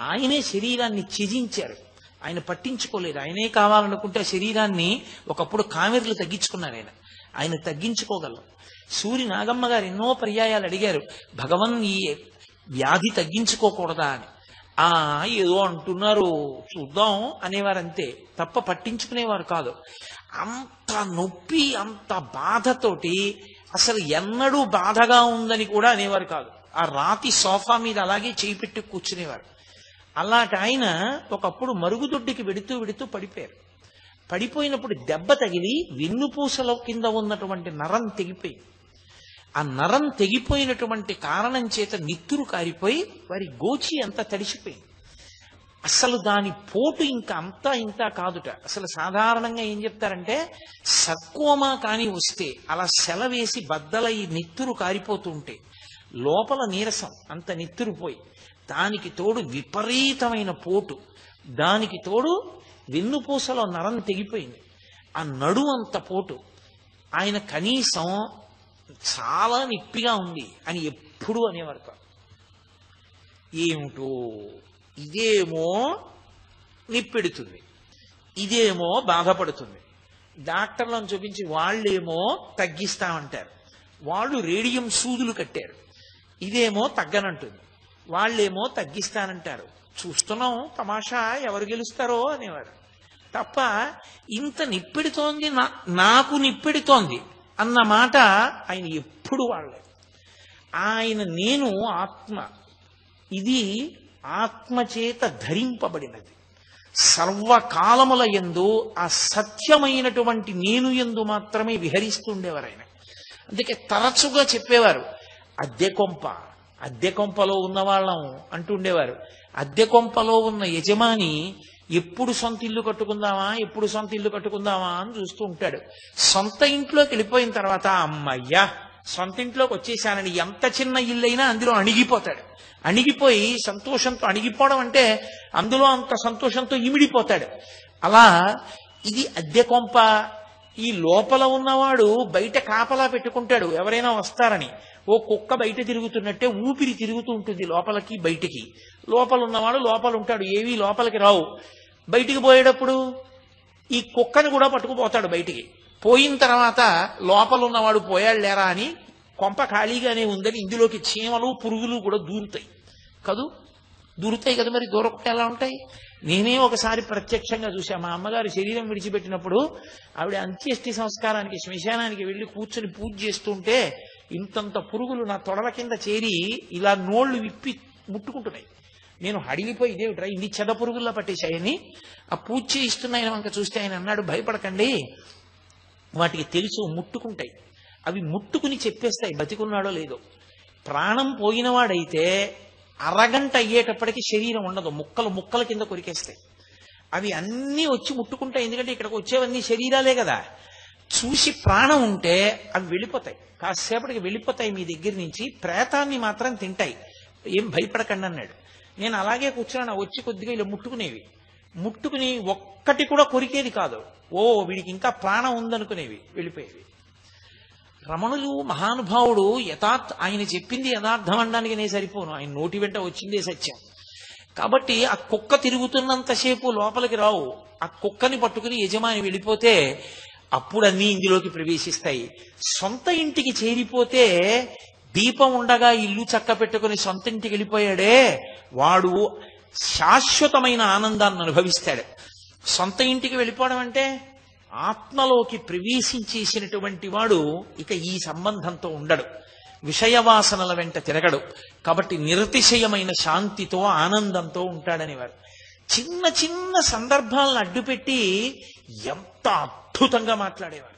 ఆయనే శరీరాన్ని త్యజించారు. ఆయన పట్టించుకోలేదు. ఆయనే కావాలనుకుంటే శరీరాన్ని ఒకప్పుడు కామెర్లు తగ్గించుకున్నారు. ఆయన తగ్గించుకోగలరు. సూరి నాగమ్మ గారు ఎన్నో పర్యాయాలు అడిగారు, భగవన్ ఈ వ్యాధి తగ్గించుకోకూడదా అని. ఏదో అంటున్నారు చూద్దాం అనేవారంతే తప్ప పట్టించుకునేవారు కాదు. అంత నొప్పి, అంత బాధతోటి అసలు ఎన్నడూ బాధగా ఉందని కూడా అనేవారు కాదు. ఆ రాతి సోఫా మీద అలాగే చేయి పెట్టి కూర్చునేవారు. అలాంటి ఆయన ఒకప్పుడు మరుగుదొడ్డికి వెడుతూ పడిపోయారు. పడిపోయినప్పుడు దెబ్బ తగిలి వెన్నుపూసల కింద ఉన్నటువంటి నరం తెగిపోయింది. ఆ నరం తెగిపోయినటువంటి కారణం చేత నిత్తురు కారిపోయి వారి గోచి అంతా తడిసిపోయింది. అసలు దాని పోటు ఇంకా అంతా ఇంత కాదుట. అసలు సాధారణంగా ఏం చెప్తారంటే, సర్కోమా కాని వస్తే అలా సెలవేసి బద్దలై నిత్తురు కారిపోతుంటే లోపల నీరసం, అంత నిత్తురు పోయి, దానికి తోడు విపరీతమైన పోటు, దానికి తోడు వెన్నుపూసలో నరం తెగిపోయింది, ఆ నడు అంత పోటు. ఆయన కనీసం చాలా నిప్పిగా ఉంది అని ఎప్పుడూ అనేవారు కాదు. ఏమిటో ఇదేమో నిప్పెడుతుంది, ఇదేమో బాధపడుతుంది. డాక్టర్లను చూపించి వాళ్ళేమో తగ్గిస్తామంటారు, వాళ్ళు రేడియం సూదులు కట్టారు. ఇదేమో తగ్గనంటుంది, వాళ్ళేమో తగ్గిస్తానంటారు. చూస్తున్నాం తమాషా, ఎవరు గెలుస్తారో అనేవారు తప్ప ఇంత నిప్పెడుతోంది, నాకు నిప్పెడుతోంది అన్న మాట ఆయన ఎప్పుడు వాడలేదు. ఆయన నేను ఆత్మ, ఇది ఆత్మచేత ధరింపబడినది. సర్వకాలముల యందు ఆ సత్యమైనటువంటి నేను యందు మాత్రమే విహరిస్తుండేవారు ఆయన. అందుకే తరచుగా చెప్పేవారు అద్దె కొంపలో ఉన్నవాళ్ళం అంటుండేవారు. అద్దె కొంపలో ఉన్న యజమాని ఎప్పుడు సొంత ఇల్లు కట్టుకుందామా అని చూస్తూ ఉంటాడు. సొంత ఇంట్లోకి వెళ్ళిపోయిన తర్వాత అమ్మయ్యా సొంత ఇంట్లోకి వచ్చేసానని ఎంత చిన్న ఇల్లైనా అందులో అణిగిపోతాడు. అణిగిపోయి సంతోషంతో, అణిగిపోవడం అంటే అందులో అంత సంతోషంతో ఇమిడిపోతాడు. అలా ఇది అద్దె కొంప. ఈ లోపల ఉన్నవాడు బయట కాపలా పెట్టుకుంటాడు ఎవరైనా వస్తారని. ఓ కుక్క బయట తిరుగుతున్నట్టే ఊపిరి తిరుగుతూ ఉంటుంది లోపలికి బయటికి. లోపల ఉన్నవాడు లోపల ఉంటాడు, ఏవీ లోపలికి రావు. బయటికి పోయేటప్పుడు ఈ కుక్కని కూడా పట్టుకుపోతాడు బయటికి. పోయిన తర్వాత లోపల ఉన్నవాడు పోయాడు లేరా అని కొంప ఖాళీగానే ఉందని ఇందులోకి చీమలు పురుగులు కూడా దూరుతాయి కదా. మరి దూరకుండా ఎలా ఉంటాయి? నేనే ఒకసారి ప్రత్యక్షంగా చూశా. మా అమ్మగారు శరీరం విడిచిపెట్టినప్పుడు ఆవిడ అంత్యేష్టి సంస్కారానికి శ్మశానానికి వెళ్ళి కూర్చొని పూజ చేస్తుంటే ఇంతంత పురుగులు నా తొడల కింద చేరి ఇలా నోళ్లు విప్పి ముట్టుకుంటున్నాయి. నేను హడిలిపోయి ఇదేమిట్రా ఇన్ని చెద పురుగుల్లా పట్టేశాయని ఆ పూజ చేయిస్తున్న ఆయన వంక చూస్తే ఆయన అన్నాడు, భయపడకండి, వాటికి తెలుసు ముట్టుకుంటాయి, అవి ముట్టుకుని చెప్పేస్తాయి బతికున్నాడో లేదో. ప్రాణం పోయినవాడైతే అరగంట అయ్యేటప్పటికి శరీరం ఉండదు, ముక్కల కింద కొరికేస్తాయి. అవి అన్నీ వచ్చి ముట్టుకుంటాయి, ఎందుకంటే ఇక్కడికి వచ్చేవన్నీ శరీరాలే కదా. చూసి ప్రాణం ఉంటే అవి వెళ్ళిపోతాయి, కాసేపటికి వెళ్ళిపోతాయి మీ దగ్గర నుంచి. ప్రేతాన్ని మాత్రం తింటాయి, ఏం భయపడకండి అన్నాడు. నేను అలాగే కూర్చున్నాను. వచ్చి కొద్దిగా ఇలా ముట్టుకుని ఒక్కటి కూడా కొరికేది కాదు. ఓ వీడికి ఇంకా ప్రాణం ఉందనుకునేవి, వెళ్ళిపోయేవి. రమణులు మహానుభావుడు ఆయన చెప్పింది యథార్థం అనడానికి నేను సరిపోను, ఆయన నోటి వెంట వచ్చిందే సత్యం. కాబట్టి ఆ కుక్క తిరుగుతున్నంతసేపు లోపలికి రావు. ఆ కుక్కని పట్టుకుని యజమాని వెళ్ళిపోతే అప్పుడు అన్నీ ఇందులోకి ప్రవేశిస్తాయి. సొంత ఇంటికి చేరిపోతే దీపం ఉండగా ఇల్లు చక్క పెట్టుకుని సొంత ఇంటికి వెళ్ళిపోయాడే వాడు శాశ్వతమైన ఆనందాన్ని అనుభవిస్తాడు. సొంత ఇంటికి వెళ్ళిపోవడం అంటే ఆత్మలోకి ప్రవేశించేసినటువంటి వాడు ఇక ఈ సంబంధంతో ఉండడు, విషయవాసనల వెంట తిరగడు. కాబట్టి నిరతిశయమైన శాంతితో ఆనందంతో ఉంటాడనేవారు. చిన్న చిన్న సందర్భాలను అడ్డుపెట్టి ఎంత అద్భుతంగా మాట్లాడేవారు.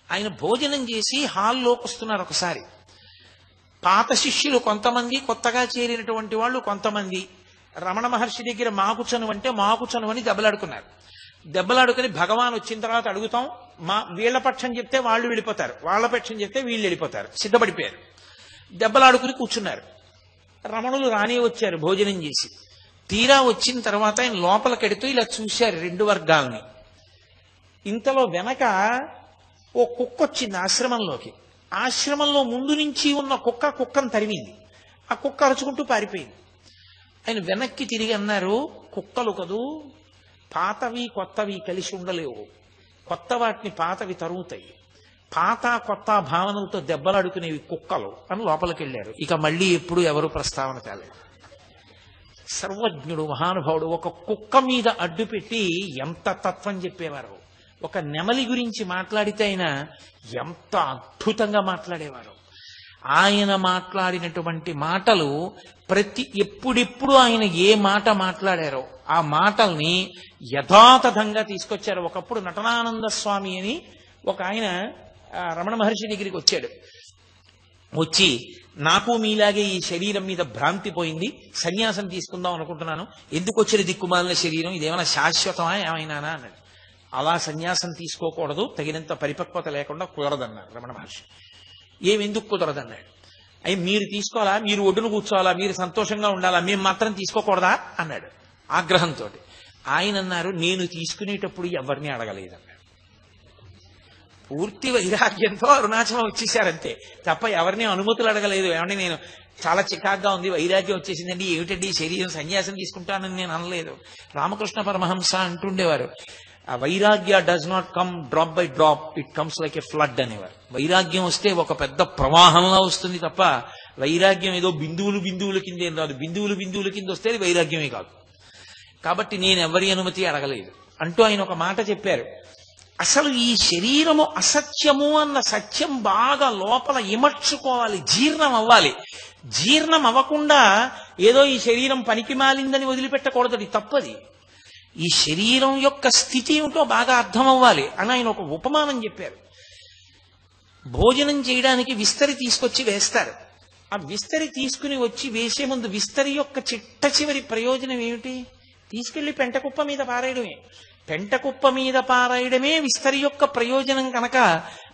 ఆయన భోజనం చేసి హాల్లోకి వస్తున్నారు ఒకసారి. పాత శిష్యులు కొంతమంది, కొత్తగా చేరినటువంటి వాళ్ళు కొంతమంది రమణ మహర్షి దగ్గర మాకు చనువు అని దెబ్బలాడుకుని భగవాన్ వచ్చిన తర్వాత అడుగుతాం, వీళ్ల పక్షం చెప్తే వాళ్ళు వెళ్ళిపోతారు, వాళ్ళ పక్షం చెప్తే వీళ్ళు వెళ్ళిపోతారు, సిద్ధపడిపోయారు. దెబ్బలాడుకుని కూర్చున్నారు. రమణులు రానే వచ్చారు భోజనం చేసి. తీరా వచ్చిన తర్వాత ఆయన లోపలికెడుతూ ఇలా చూశారు రెండు వర్గాలని. ఇంతలో వెనక ఓ కుక్క వచ్చింది ఆశ్రమంలోకి. ఆశ్రమంలో ముందు నుంచి ఉన్న కుక్కను తరిమింది. ఆ కుక్క అరుచుకుంటూ పారిపోయింది. ఆయన వెనక్కి తిరిగి అన్నారు, కుక్కలు కదూ, పాతవి కొత్తవి కలిసి ఉండలేవు, కొత్త వాటిని పాతవి తరుగుతాయి, పాత కొత్త భావనలతో దెబ్బలాడుకునేవి కుక్కలు అని లోపలికి వెళ్ళారు. ఇక మళ్ళీ ఎప్పుడు ఎవరు ప్రస్తావన తేలేదు. సర్వజ్ఞుడు మహానుభావుడు ఒక కుక్క మీద అడ్డుపెట్టి ఎంత తత్వం చెప్పేవారు. ఒక నెమలి గురించి మాట్లాడితే ఆయన ఎంత అద్భుతంగా మాట్లాడేవారు. ఆయన మాట్లాడినటువంటి మాటలు ఎప్పుడెప్పుడు ఆయన ఏ మాట మాట్లాడారో ఆ మాటల్ని యథాతథంగా తీసుకొచ్చారు. ఒకప్పుడు నటనానంద స్వామి అని ఒక ఆయన రమణ మహర్షి దగ్గరికి వచ్చాడు. వచ్చి నాకు మీలాగే ఈ శరీరం మీద భ్రాంతి పోయింది, సన్యాసం తీసుకుందాం అనుకుంటున్నాను, ఎందుకు వచ్చిన దిక్కుమాలిన శరీరం, ఇదేమైనా శాశ్వతమా ఏమైనా అన్నాడు. అలా సన్యాసం తీసుకోకూడదు, తగినంత పరిపక్వత లేకుండా కుదరదన్నారు రమణ మహర్షి. ఎందుకు కుదరదన్నాడు. అయ్యి మీరు తీసుకోవాలా, మీరు ఒడ్డును కూర్చోవాలా, మీరు సంతోషంగా ఉండాలా, మేము మాత్రం తీసుకోకూడదా అన్నాడు ఆగ్రహంతో. ఆయన అన్నారు, నేను తీసుకునేటప్పుడు ఎవరిని అడగలేదన్నాడు. పూర్తి వైరాగ్యంతో అరుణాచలం వచ్చేసారంతే తప్ప ఎవరిని అనుమతులు అడగలేదు. ఏమంటే నేను చాలా చికాగ్గా ఉంది, వైరాగ్యం వచ్చేసిందండి, ఏమిటండి శరీరం సన్యాసం తీసుకుంటానని నేను అనలేదు. రామకృష్ణ పరమహంస అంటుండేవారు, వైరాగ్య does not come drop by drop, it comes like a flood అనేవారు. వైరాగ్యం వస్తే ఒక పెద్ద ప్రవాహంలా వస్తుంది తప్ప వైరాగ్యం ఏదో బిందువుల కింద ఏం రాదు. బిందువుల కింద వస్తే అది వైరాగ్యమే కాదు. కాబట్టి నేను ఎవరి అనుమతి అడగలేదు అంటూ ఆయన ఒక మాట చెప్పారు. అసలు ఈ శరీరము అసత్యము అన్న సత్యం బాగా లోపల ఇమర్చుకోవాలి, జీర్ణం అవ్వాలి. జీర్ణం అవ్వకుండా ఏదో ఈ శరీరం పనికి మాలిందని వదిలిపెట్టకూడదు, తప్పది. ఈ శరీరం యొక్క స్థితి ఏమిటో బాగా అర్థం అవ్వాలి అని ఆయన ఒక ఉపమానం చెప్పారు. భోజనం చేయడానికి విస్తరి తీసుకొచ్చి వేస్తారు. ఆ విస్తరి తీసుకుని వచ్చి వేసే ముందు విస్తరి యొక్క చిట్ట చివరి ప్రయోజనం ఏమిటి? తీసుకెళ్లి పెంటకుప్ప మీద పారేయడమే. పెంటకుప్ప మీద పారేయడమే విస్తరి యొక్క ప్రయోజనం కనుక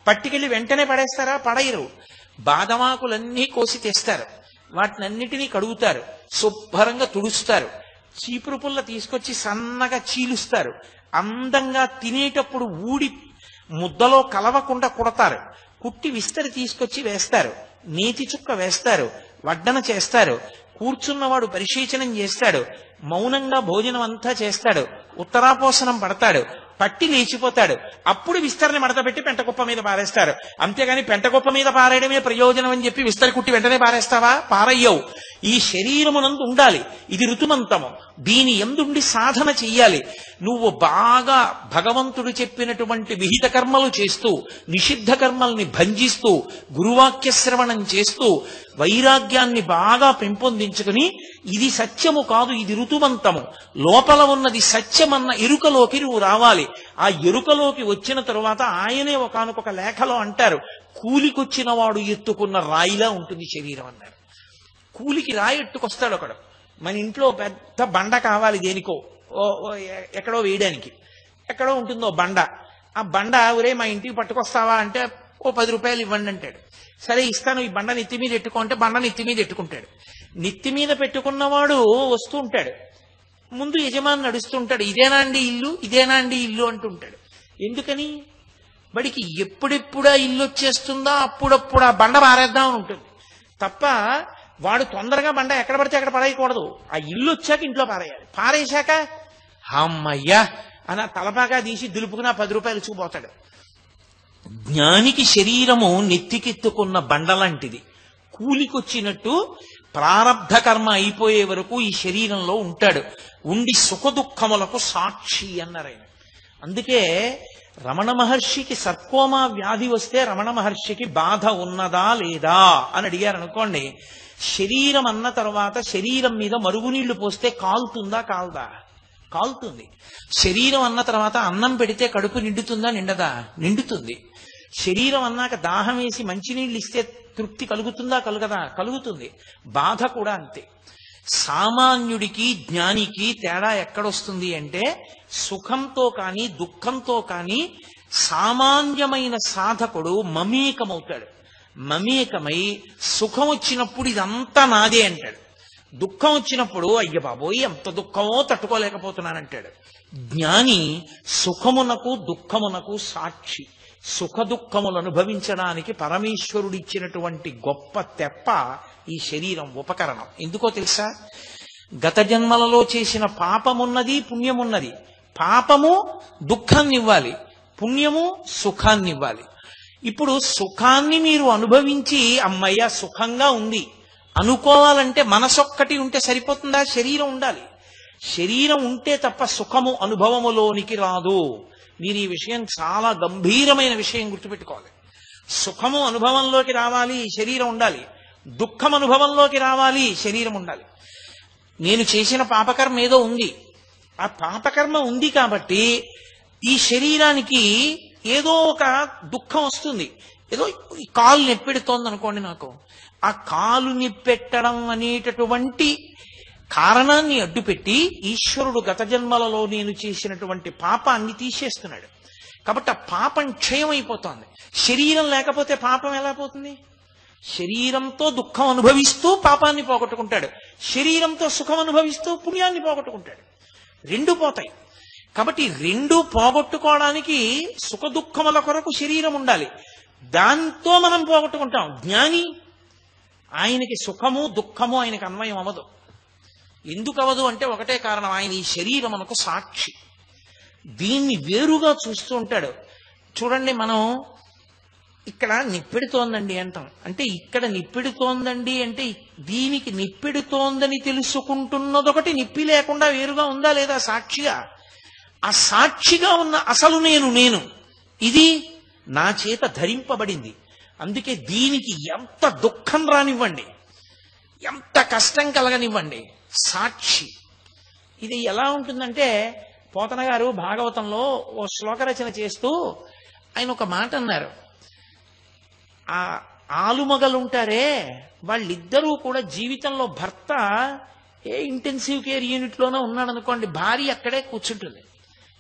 పట్టుకెళ్లి వెంటనే పడేస్తారా? పడేయరు. బాదమాకులన్నీ కోసి తెస్తారు, వాటినన్నిటినీ కడుగుతారు, శుభ్రంగా తుడుస్తారు, చీపురు పుల్ల తీసుకొచ్చి సన్నగా చీలుస్తారు, అందంగా తినేటప్పుడు ఊడి ముద్దలో కలవకుండా కుడతారు, కుట్టి విస్తరి తీసుకొచ్చి వేస్తారు, నేతి చుక్క వేస్తారు, వడ్డన చేస్తారు, కూర్చున్నవాడు పరిశీచనం చేస్తాడు, మౌనంగా భోజనం అంతా చేస్తాడు, ఉత్తరాపోసనం పడతాడు, పట్టి లేచిపోతాడు. అప్పుడు విస్తరిని మడతపెట్టి పెంటకుప్ప మీద పారేస్తారు. అంతేగాని పెంటకుప్ప మీద పారేయడమే ప్రయోజనం అని చెప్పి విస్తరి కుట్టి వెంటనే పారేస్తావా? పారయ్యవు. ఈ శరీరమునందు ఉండాలి. ఇది ఋతుమంతము. దీని ఎందుండి సాధన చెయ్యాలి. నువ్వు బాగా భగవంతుడు చెప్పినటువంటి విహిత కర్మలు చేస్తూ, నిషిద్ధ కర్మల్ని భంజిస్తూ, గురువాక్య శ్రవణం చేస్తూ, వైరాగ్యాన్ని బాగా పెంపొందించుకుని ఇది సత్యము కాదు, ఇది ఋతుమంతము, లోపల ఉన్నది సత్యమన్న ఎరుకలోకి నువ్వు రావాలి. ఆ ఎరుకలోకి వచ్చిన తరువాత ఆయనే ఒకానొక లేఖలో అంటారు, కూలికొచ్చిన వాడు ఎత్తుకున్న రాయిలా ఉంటుంది శరీరం అన్నారు. కూలికి రాయి ఎట్టుకొస్తాడు ఒకడు. మన ఇంట్లో పెద్ద బండ కావాలి దేనికో, ఎక్కడో వేయడానికి. ఎక్కడో ఉంటుందో బండ. ఆ బండ ఒరే మా ఇంటికి పట్టుకొస్తావా అంటే ఓ 10 రూపాయలు ఇవ్వండి అంటాడు. సరే ఇస్తాను, ఈ బండ నెత్తి మీద ఎట్టుకో అంటే బండ నెత్తి మీద ఎట్టుకుంటాడు. నెత్తి మీద పెట్టుకున్నవాడు వస్తూ ఉంటాడు, ముందు యజమాని నడుస్తుంటాడు, ఇదేనా అండి ఇల్లు, ఇదేనా అండి ఇల్లు అంటుంటాడు. ఎందుకని? వాడికి ఎప్పుడెప్పుడు ఆ ఇల్లు వచ్చేస్తుందో అప్పుడప్పుడు ఆ బండ పారేద్దాం అని ఉంటుంది తప్ప వాడు తొందరగా బండ ఎక్కడ పడితే అక్కడ పడేయకూడదు. ఆ ఇల్లు వచ్చాక ఇంట్లో పారేయాలి. పారేశాక అమ్మయ్యా అని తలపాగా తీసి దులుపుకుని 10 రూపాయలు చూపోతాడు. జ్ఞానికి శరీరము నెత్తికెత్తుకున్న బండలాంటిది. కూలికొచ్చినట్టు ప్రారబ్ధ కర్మ అయిపోయే వరకు ఈ శరీరంలో ఉంటాడు. ఉండి సుఖ దుఃఖములకు సాక్షి అన్నారు ఆయన. అందుకే రమణ మహర్షికి సర్కోమా వ్యాధి వస్తే రమణ మహర్షికి బాధ ఉన్నదా లేదా అని అడిగారు అనుకోండి, శరీరం అన్న తర్వాత శరీరం మీద మరుగునీళ్లు పోస్తే కాలుతుందా కాల్దా? కాలుతుంది. శరీరం అన్న తర్వాత అన్నం పెడితే కడుపు నిండుతుందా నిండదా? నిండుతుంది. శరీరం అన్నాక దాహం వేసి మంచినీళ్ళు ఇస్తే తృప్తి కలుగుతుందా కలుగదా? కలుగుతుంది. బాధ కూడా అంతే. సామాన్యుడికి జ్ఞానికి తేడా ఎక్కడొస్తుంది అంటే సుఖంతో కానీ దుఃఖంతో కానీ సామాన్యమైన సాధకుడు మమేకమవుతాడు. మమేకమై సుఖం వచ్చినప్పుడు ఇదంతా నాదే అంటాడు, దుఃఖం వచ్చినప్పుడు అయ్య బాబోయ్ ఎంత దుఃఖమో తట్టుకోలేకపోతున్నానంటాడు. జ్ఞాని సుఖమునకు దుఃఖమునకు సాక్షి. సుఖ దుఃఖములు అనుభవించడానికి పరమేశ్వరుడిచ్చినటువంటి గొప్ప తెప్ప ఈ శరీరం, ఉపకరణం. ఎందుకో తెలుసా? గత జన్మలలో చేసిన పాపమున్నది, పుణ్యమున్నది. పాపము దుఃఖాన్నివ్వాలి, పుణ్యము సుఖాన్నివ్వాలి. ఇప్పుడు సుఖాన్ని మీరు అనుభవించి అమ్మయ్య సుఖంగా ఉంది అనుకోవాలంటే మనసొక్కటి ఉంటే సరిపోతుందా? శరీరం ఉండాలి. శరీరం ఉంటే తప్ప సుఖము అనుభవములోనికి రాదు. మీరు ఈ విషయం చాలా గంభీరమైన విషయం గుర్తుపెట్టుకోవాలి. సుఖము అనుభవంలోకి రావాలి, శరీరం ఉండాలి. దుఃఖం అనుభవంలోకి రావాలి, శరీరం ఉండాలి. నేను చేసిన పాపకర్మ ఏదో ఉంది, ఆ పాపకర్మ ఉంది కాబట్టి ఈ శరీరానికి ఏదో ఒక దుఃఖం వస్తుంది. ఏదో ఈ కాలు నెప్పెడుతోంది అనుకోండి, నాకు ఆ కాలు నిప్పెట్టడం అనేటటువంటి కారణాన్ని అడ్డుపెట్టి ఈశ్వరుడు గత జన్మలలో నేను చేసినటువంటి పాపాన్ని తీసేస్తున్నాడు. కాబట్టి ఆ పాపం క్షయమైపోతోంది. శరీరం లేకపోతే పాపం ఎలా పోతుంది? శరీరంతో దుఃఖం అనుభవిస్తూ పాపాన్ని పోగొట్టుకుంటాడు, శరీరంతో సుఖం అనుభవిస్తూ పుణ్యాన్ని పోగొట్టుకుంటాడు. రెండు పోతాయి. కాబట్టి రెండు పోగొట్టుకోవడానికి సుఖ దుఃఖముల కొరకు శరీరం ఉండాలి. దాంతో మనం పోగొట్టుకుంటాం. జ్ఞాని ఆయనకి సుఖము దుఃఖము ఆయనకి అన్వయం అవ్వదు. ఎందుకు అవ్వదు అంటే ఒకటే కారణం, ఆయన ఈ శరీరమునకు సాక్షి. దీన్ని వేరుగా చూస్తూ ఉంటాడు. చూడండి, మనం ఇక్కడ నిప్పెడుతోందండి అంటాం. అంటే ఇక్కడ నిప్పెడుతోందండి అంటే దీనికి నిప్పెడుతోందని తెలుసుకుంటున్నదొకటి, నిప్పి లేకుండా వేరుగా ఉందా లేదా సాక్షిగా? ఆ సాక్షిగా ఉన్న అసలు నేను ఇది నా చేత ధరింపబడింది. అందుకే దీనికి ఎంత దుఃఖం రానివ్వండి, ఎంత కష్టం కలగనివ్వండి, సాక్షి. ఇది ఎలా ఉంటుందంటే పోతన గారు భాగవతంలో ఓ శ్లోక రచన చేస్తూ ఆయన ఒక మాట అన్నారు. ఆ ఆలుమగలుంటారే వాళ్ళిద్దరూ కూడా జీవితంలో భర్త ఇంటెన్సివ్ కేర్ యూనిట్ లోనే ఉన్నాడు అనుకోండి, భార్య అక్కడే కూర్చుంటుంది,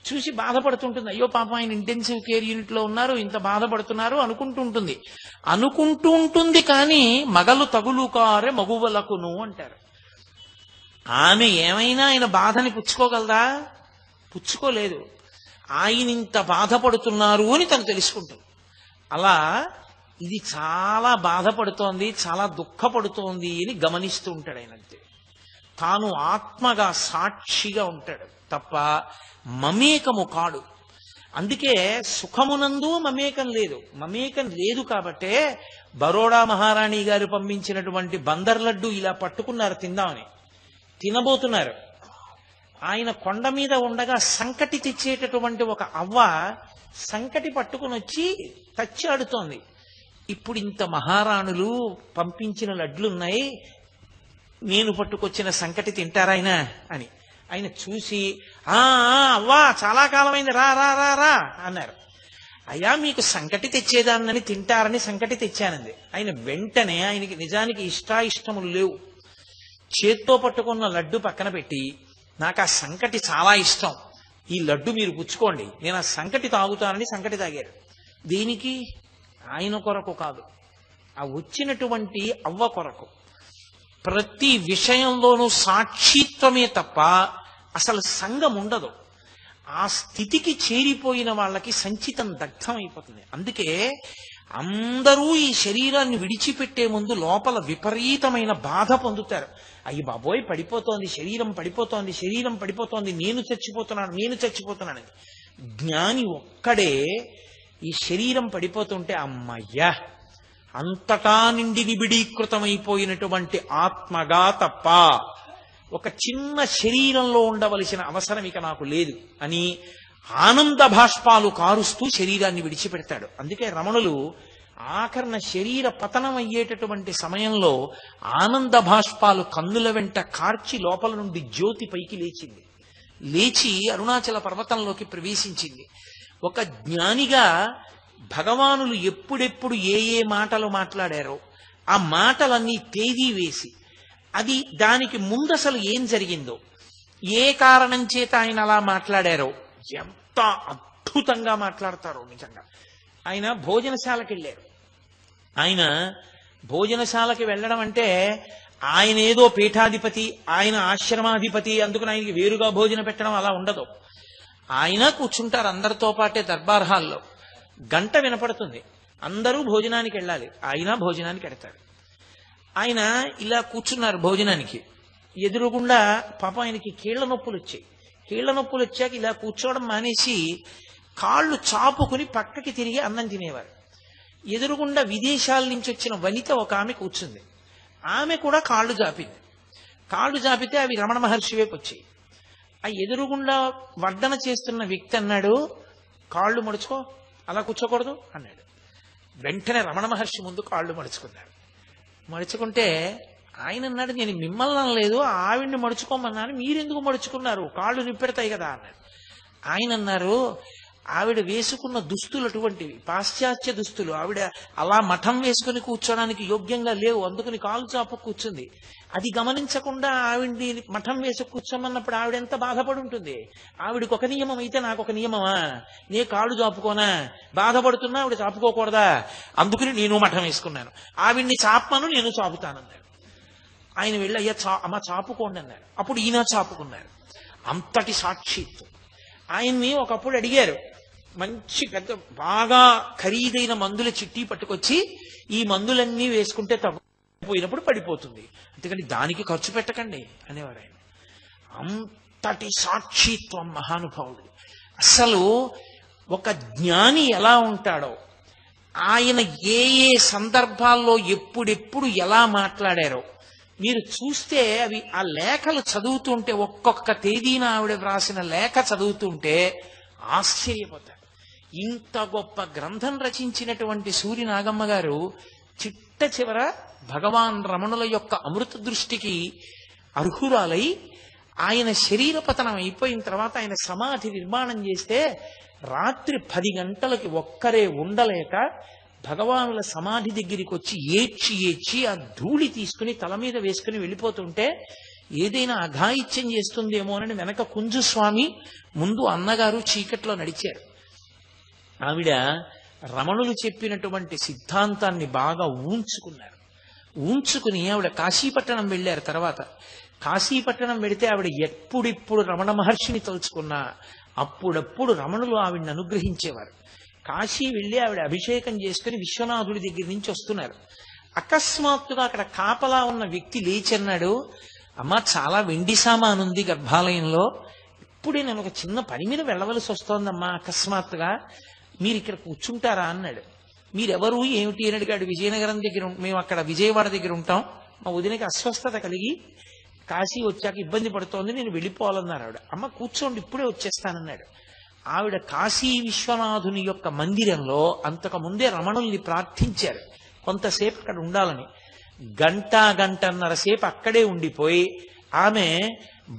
చూసి బాధపడుతుంటుంది. అయ్యో పాపం ఆయన ఇంటెన్సివ్ కేర్ యూనిట్ లో ఉన్నారు, ఇంత బాధపడుతున్నారు అనుకుంటూ ఉంటుంది. కానీ మగలు తగులుకారే మగువలకును అంటారు. ఆమె ఏమైనా ఆయన బాధని పుచ్చుకోగలదా? పుచ్చుకోలేదు. ఆయన ఇంత బాధపడుతున్నారు అని తను తెలుసుకుంటుంది. అలా ఇది చాలా బాధపడుతోంది, చాలా దుఃఖపడుతోంది అని గమనిస్తూ ఉంటాడు ఆయన. అంతే, తాను ఆత్మగా సాక్షిగా ఉంటాడు తప్ప మమేకము కాడు. అందుకే సుఖమునందు మమేకం లేదు కాబట్టే బరోడా మహారాణి గారు పంపించినటువంటి బందర్ లడ్డు ఇలా పట్టుకున్నారు తిందామని. తినబోతున్నారు. ఆయన కొండ మీద ఉండగా సంకటి తెచ్చేటటువంటి ఒక అవ్వ సంకటి పట్టుకుని వచ్చి తచ్చాడుతోంది. ఇప్పుడు ఇంత మహారాణులు పంపించిన లడ్లున్నాయి, నేను పట్టుకొచ్చిన సంకటి తింటారాయన అని. ఆయన చూసి అవ్వా చాలా కాలమైంది, రా రా రా రా అన్నారు. అయ్యా మీకు సంకటి తెచ్చేదాన్నని తింటారని సంకటి తెచ్చానంది. ఆయన వెంటనే, ఆయనకి నిజానికి ఇష్టాయిష్టములు లేవు, చేత్తో పట్టుకున్న లడ్డు పక్కన పెట్టి, నాకు ఆ సంకటి చాలా ఇష్టం, ఈ లడ్డు మీరు పుచ్చుకోండి, నేను ఆ సంకటి తాగుతానని సంకటి తాగారు. దేనికి? ఆయన కొరకు కాదు, ఆ వచ్చినటువంటి అవ్వ కొరకు. ప్రతి విషయంలోనూ సాక్షిత్వమే తప్ప అసలు సంఘం ఉండదు. ఆ స్థితికి చేరిపోయిన వాళ్ళకి సంచితం దగ్ధమైపోతుంది. అందుకే అందరూ ఈ శరీరాన్ని విడిచిపెట్టే ముందు లోపల విపరీతమైన బాధ పొందుతారు. అయ్యి బాబోయ్ పడిపోతోంది, శరీరం పడిపోతోంది, నేను చచ్చిపోతున్నాను. జ్ఞాని ఒక్కడే ఈ శరీరం పడిపోతుంటే అమ్మయ్యా అంతటా నిండి నిబిడీకృతమైపోయినటువంటి ఆత్మగా తప్ప ఒక చిన్న శరీరంలో ఉండవలసిన అవసరం ఇక నాకు లేదు అని ఆనంద భాష్పాలు కారుస్తూ శరీరాన్ని విడిచిపెడతాడు. అందుకే రమణులు ఆఖరణ శరీర పతనం అయ్యేటటువంటి సమయంలో ఆనంద భాష్పాలు కన్నుల వెంట కార్చి లోపల నుండి జ్యోతి పైకి లేచి అరుణాచల పర్వతంలోకి ప్రవేశించింది. ఒక జ్ఞానిగా భగవానులు ఎప్పుడెప్పుడు ఏ మాటలు మాట్లాడారో ఆ మాటలన్నీ తేదీ వేసి, అది దానికి ముందు అసలు ఏం జరిగిందో, ఏ కారణం చేత ఆయన అలా మాట్లాడారో ఎంత అద్భుతంగా మాట్లాడతారో నిజంగా. ఆయన భోజనశాలకి వెళ్ళారు. ఆయన భోజనశాలకి వెళ్ళడం అంటే ఆయన ఏదో పీఠాధిపతి, ఆయన ఆశ్రమాధిపతి, అందుకని ఆయనకి వేరుగా భోజనం పెట్టడం అలా ఉండదు. ఆయన కూర్చుంటారు అందరితో పాటే దర్బార్ హాల్లో. గంట వినపడుతుంది, అందరూ భోజనానికి వెళ్ళాలి, ఆయన భోజనానికి వెడతాడు. ఆయన ఇలా కూర్చున్నారు భోజనానికి. ఎదురుగుండా పాపం ఆయనకి కీళ్ల నొప్పులు వచ్చాక ఇలా కూర్చోవడం మానేసి కాళ్ళు చాపుకుని పక్కకి తిరిగి అన్నం తినేవారు. ఎదురుగుండా విదేశాల నుంచి వచ్చిన వనిత ఒక ఆమె కూర్చుంది. ఆమె కూడా కాళ్ళు జాపితే అవి రమణ మహర్షి వైపు వచ్చాయి. ఆ ఎదురుగుండా వడ్డన చేస్తున్న వ్యక్తి అన్నాడు, కాళ్ళు మడుచుకో, అలా కూర్చోకూడదు అన్నాడు. వెంటనే రమణ మహర్షి ముందు కాళ్ళు మడుచుకుంటే ఆయన అన్నాడు, నేను మిమ్మల్ని అనలేదు, ఆవిడ్ని మడుచుకోమన్నాను, మీరెందుకు మడుచుకున్నారు, కాళ్ళు నిప్పెడతాయి కదా అన్నాడు. ఆయన అన్నారు, ఆవిడ వేసుకున్న దుస్తులు అటువంటివి, పాశ్చాత్య దుస్తులు, ఆవిడ అలా మఠం వేసుకుని కూర్చోడానికి యోగ్యంగా లేవు, అందుకని కాలు చాపు కూర్చుంది. అది గమనించకుండా ఆవిడ్ని మఠం వేసి కూర్చోమన్నప్పుడు ఆవిడ ఎంత బాధపడి ఉంటుంది. ఆవిడికి ఒక నియమం అయితే నాకు ఒక నియమమా, నే కాళ్ళు చాపుకోనా, బాధపడుతున్నా ఆవిడ చాపుకోకూడదా, అందుకని నేను మఠం వేసుకున్నాను, ఆవిడ్ని చాపమను నేను చాపుతానన్నాడు. ఆయన వెళ్ళి అయ్యా అమ్మ చాపుకోండి అన్నాడు. అప్పుడు ఈయన చాపుకున్నారు. అంతటి సాక్షిత్వం. ఆయన్ని ఒకప్పుడు అడిగారు, మంచి పెద్ద బాగా ఖరీదైన మందుల చిట్టి పట్టుకొచ్చి, ఈ మందులన్నీ వేసుకుంటే తగ్గిపోయినప్పుడు పడిపోతుంది, అందుకని దానికి ఖర్చు పెట్టకండి అనేవారు ఆయన. అంతటి సాక్షిత్వం మహానుభావుడు. అసలు ఒక జ్ఞాని ఎలా ఉంటాడో, ఆయన ఏ సందర్భాల్లో ఎప్పుడెప్పుడు ఎలా మాట్లాడారో మీరు చూస్తే, అవి ఆ లేఖలు చదువుతుంటే, ఒక్కొక్క తేదీన ఆవిడ వ్రాసిన లేఖ చదువుతుంటే ఆశ్చర్యపోతారు. ఇంత గొప్ప గ్రంథం రచించినటువంటి సూరి నాగమ్మ గారు చిట్ట చివర భగవాన్ రమణుల యొక్క అమృత దృష్టికి అర్హురాలై ఆయన శరీర పతనం అయిపోయిన తర్వాత ఆయన సమాధి నిర్మాణం చేస్తే రాత్రి 10 గంటలకి ఒక్కరే ఉండలేక భగవానుల సమాధి దగ్గరికి వచ్చి ఏడ్చి ఆ ధూళి తీసుకుని తల మీద వేసుకుని వెళ్ళిపోతుంటే ఏదైనా అఘాయిత్యం చేస్తుందేమోనని వెనక కుంజుస్వామి, ముందు అన్నగారు చీకట్లో నడిచారు. ఆవిడ రమణులు చెప్పినటువంటి సిద్ధాంతాన్ని బాగా ఊంచుకుని ఆవిడ కాశీపట్టణం వెళ్ళారు. తర్వాత కాశీపట్టణం వెడితే ఆవిడ ఎప్పుడిప్పుడు రమణ మహర్షిని తలుచుకున్నా అప్పుడప్పుడు రమణులు ఆవిడని అనుగ్రహించేవారు. కాశీ వెళ్ళి ఆవిడ అభిషేకం చేసుకుని విశ్వనాథుడి దగ్గర నుంచి వస్తున్నారు. అకస్మాత్తుగా అక్కడ కాపలా ఉన్న వ్యక్తి లేచన్నాడు, అమ్మ చాలా వెండి సామానుంది గర్భాలయంలో, ఇప్పుడే నేను ఒక చిన్న పని మీద వెళ్ళవలసి వస్తోందమ్మా, అకస్మాత్తుగా మీరు ఇక్కడ కూర్చుంటారా అన్నాడు. మీరెవరు ఏమిటి అని అడిగాడు. విజయనగరం దగ్గర, మేము అక్కడ విజయవాడ దగ్గర ఉంటాం, మా వదినకి అస్వస్థత కలిగి కాశీ వచ్చాక ఇబ్బంది పడుతోంది, నేను వెళ్ళిపోవాలన్నారు ఆవిడ. అమ్మ కూర్చోండి ఇప్పుడే వచ్చేస్తానన్నాడు. ఆవిడ కాశీ విశ్వనాథుని యొక్క మందిరంలో అంతకు ముందే రమణుల్ని ప్రార్థించారు కొంతసేపు అక్కడ ఉండాలని. గంటన్నర సేపు అక్కడే ఉండిపోయి ఆమె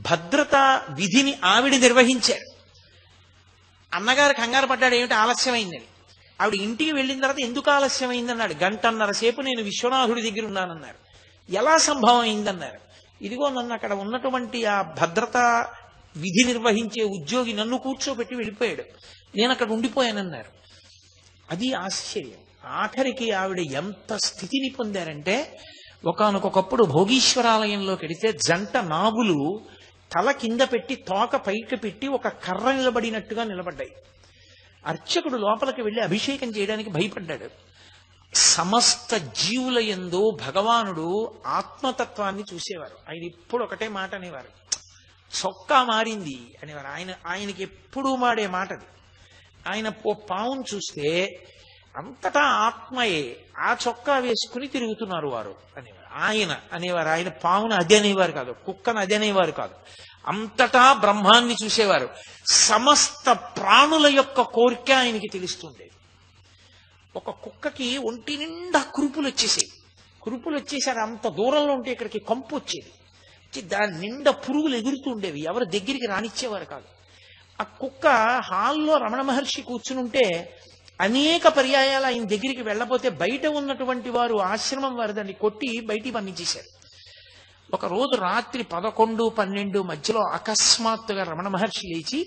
భద్రతా విధిని ఆవిడ నిర్వహించారు. అన్నగారు కంగారు పడ్డాడు, ఏమిటి ఆలస్యమైందని. ఆవిడ ఇంటికి వెళ్ళిన తర్వాత ఎందుకు ఆలస్యమైందన్నాడు. గంటన్నర సేపు నేను విశ్వనాథుడి దగ్గర ఉన్నానన్నారు. ఎలా సంభవం అయిందన్నారు. ఇదిగో నన్ను అక్కడ ఉన్నటువంటి ఆ భద్రతా విధి నిర్వహించే ఉద్యోగి నన్ను కూర్చోబెట్టి వెళ్ళిపోయాడు, నేను అక్కడ ఉండిపోయానన్నారు. అది ఆశ్చర్యం. ఆఖరికి ఆవిడ ఎంత స్థితిని పొందారంటే, ఒకానొకప్పుడు భోగీశ్వరాలయంలోకి వెడితే జంట నాగులు తల కింద పెట్టి తోక పైకి పెట్టి ఒక కర్ర నిలబడినట్టుగా నిలబడ్డాయి. అర్చకుడు లోపలికి వెళ్ళి అభిషేకం చేయడానికి భయపడ్డాడు. సమస్త జీవుల యందు భగవానుడు ఆత్మతత్వాన్ని చూసేవారు. ఆయన ఎప్పుడు ఒకటే మాట అనేవారు, చొక్కా మారింది అనేవారు. ఆయనకి ఎప్పుడూ మాడే మాటది. ఆయన పావును చూస్తే అంతటా ఆత్మయే, ఆ చొక్కా వేసుకుని తిరుగుతున్నారు వారు అనేవారు. ఆయన పావును అది అనేవారు కాదు, కుక్కను అది అనేవారు కాదు, అంతటా బ్రహ్మాన్ని చూసేవారు. సమస్త ప్రాణుల యొక్క కోరిక ఆయనకి తెలుస్తుండేది. ఒక కుక్కకి ఒంటి నిండా కురుపులు వచ్చేసారు. అంత దూరంలో ఉంటే ఇక్కడికి కంపు వచ్చేది. దాని నిండా పురుగులు ఎగురుతుండేవి, ఎవరు దగ్గరికి రానిచ్చేవారు కాదు. ఆ కుక్క హాల్లో రమణ మహర్షి కూర్చునుంటే అనేక పర్యాయాలు ఆయన దగ్గరికి వెళ్ళపోతే బయట ఉన్నటువంటి వారు ఆశ్రమం వారు దాన్ని కొట్టి బయటికి పంపించేశారు. ఒక రోజు రాత్రి 11, 12 మధ్యలో అకస్మాత్తుగా రమణ మహర్షి లేచి,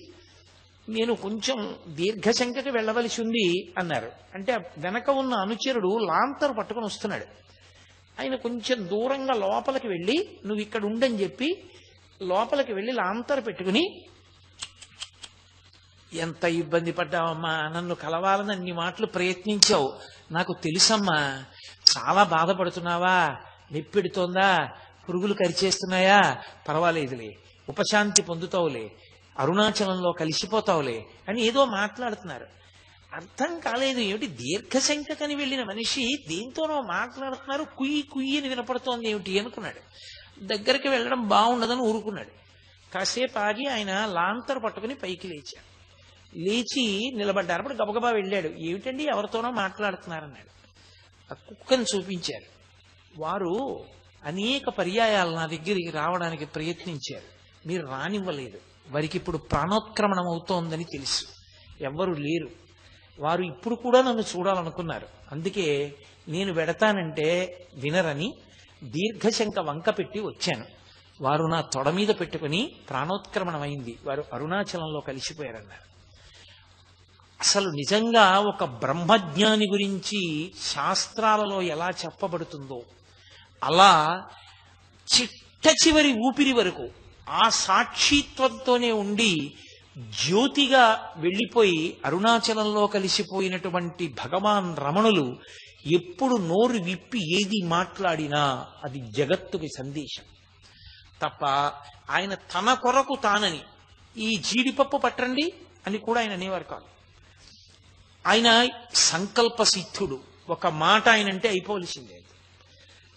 నేను కొంచెం దీర్ఘశంకకి వెళ్ళవలసి ఉంది అన్నారు. అంటే వెనక ఉన్న అనుచరుడు లాంతరు పట్టుకుని వస్తున్నాడు. ఆయన కొంచెం దూరంగా లోపలికి వెళ్ళి, నువ్వు ఇక్కడ ఉండని చెప్పి లోపలికి వెళ్ళి లాంతరు పెట్టుకుని, ఎంత ఇబ్బంది పడ్డావమ్మా, నన్ను కలవాలని అన్ని మాటలు ప్రయత్నించావు, నాకు తెలుసమ్మా, చాలా బాధపడుతున్నావా, నొప్పెడుతోందా, పురుగులు కరిచేస్తున్నాయా, పర్వాలేదులే, ఉపశాంతి పొందుతావులే, అరుణాచలంలో కలిసిపోతావులే అని ఏదో మాట్లాడుతున్నారు. అర్థం కాలేదు, ఏమిటి దీర్ఘశంకని వెళ్ళిన మనిషి దేంతోనో మాట్లాడుతున్నారు, కుయ్యి అని వినపడుతోంది ఏమిటి అనుకున్నాడు. దగ్గరికి వెళ్ళడం బాగుండదని ఊరుకున్నాడు. కాసేపు ఆగి ఆయన లాంతరు పట్టుకుని పైకి లేచి నిలబడ్డారు. అప్పుడు గబగబా వెళ్ళాడు. ఏమిటండి ఎవరితోనో మాట్లాడుతున్నారన్నాడు. ఆ కుక్కను చూపించారు. వారు అనేక పర్యాయాలు నా దగ్గరికి రావడానికి ప్రయత్నించారు, మీరు రానివ్వలేదు. వారికి ఇప్పుడు ప్రాణోత్క్రమణం అవుతోందని తెలుసు, ఎవ్వరు లేరు. వారు ఇప్పుడు కూడా నన్ను చూడాలనుకున్నారు. అందుకే నేను వెడతానంటే వినరని దీర్ఘశంక వంక పెట్టి వచ్చాను. వారు నా తొడ మీద పెట్టుకుని ప్రాణోత్క్రమణం అయింది, వారు అరుణాచలంలో కలిసిపోయారన్నారు. అసలు నిజంగా ఒక బ్రహ్మజ్ఞాని గురించి శాస్త్రాలలో ఎలా చెప్పబడుతుందో అలా చిట్ట చివరి ఊపిరి వరకు ఆ సాక్షిత్వంతోనే ఉండి జ్యోతిగా వెళ్ళిపోయి అరుణాచలంలో కలిసిపోయినటువంటి భగవాన్ రమణులు ఎప్పుడు నోరు విప్పి ఏది మాట్లాడినా అది జగత్తుకి సందేశం తప్ప ఆయన తన కొరకు తానని ఈ జీడిపప్పు పట్టండి అని కూడా ఆయన అనేవారు కాదు. ఆయన సంకల్ప సిద్ధుడు. ఒక మాట ఆయన అంటే అయిపోవలసిందే.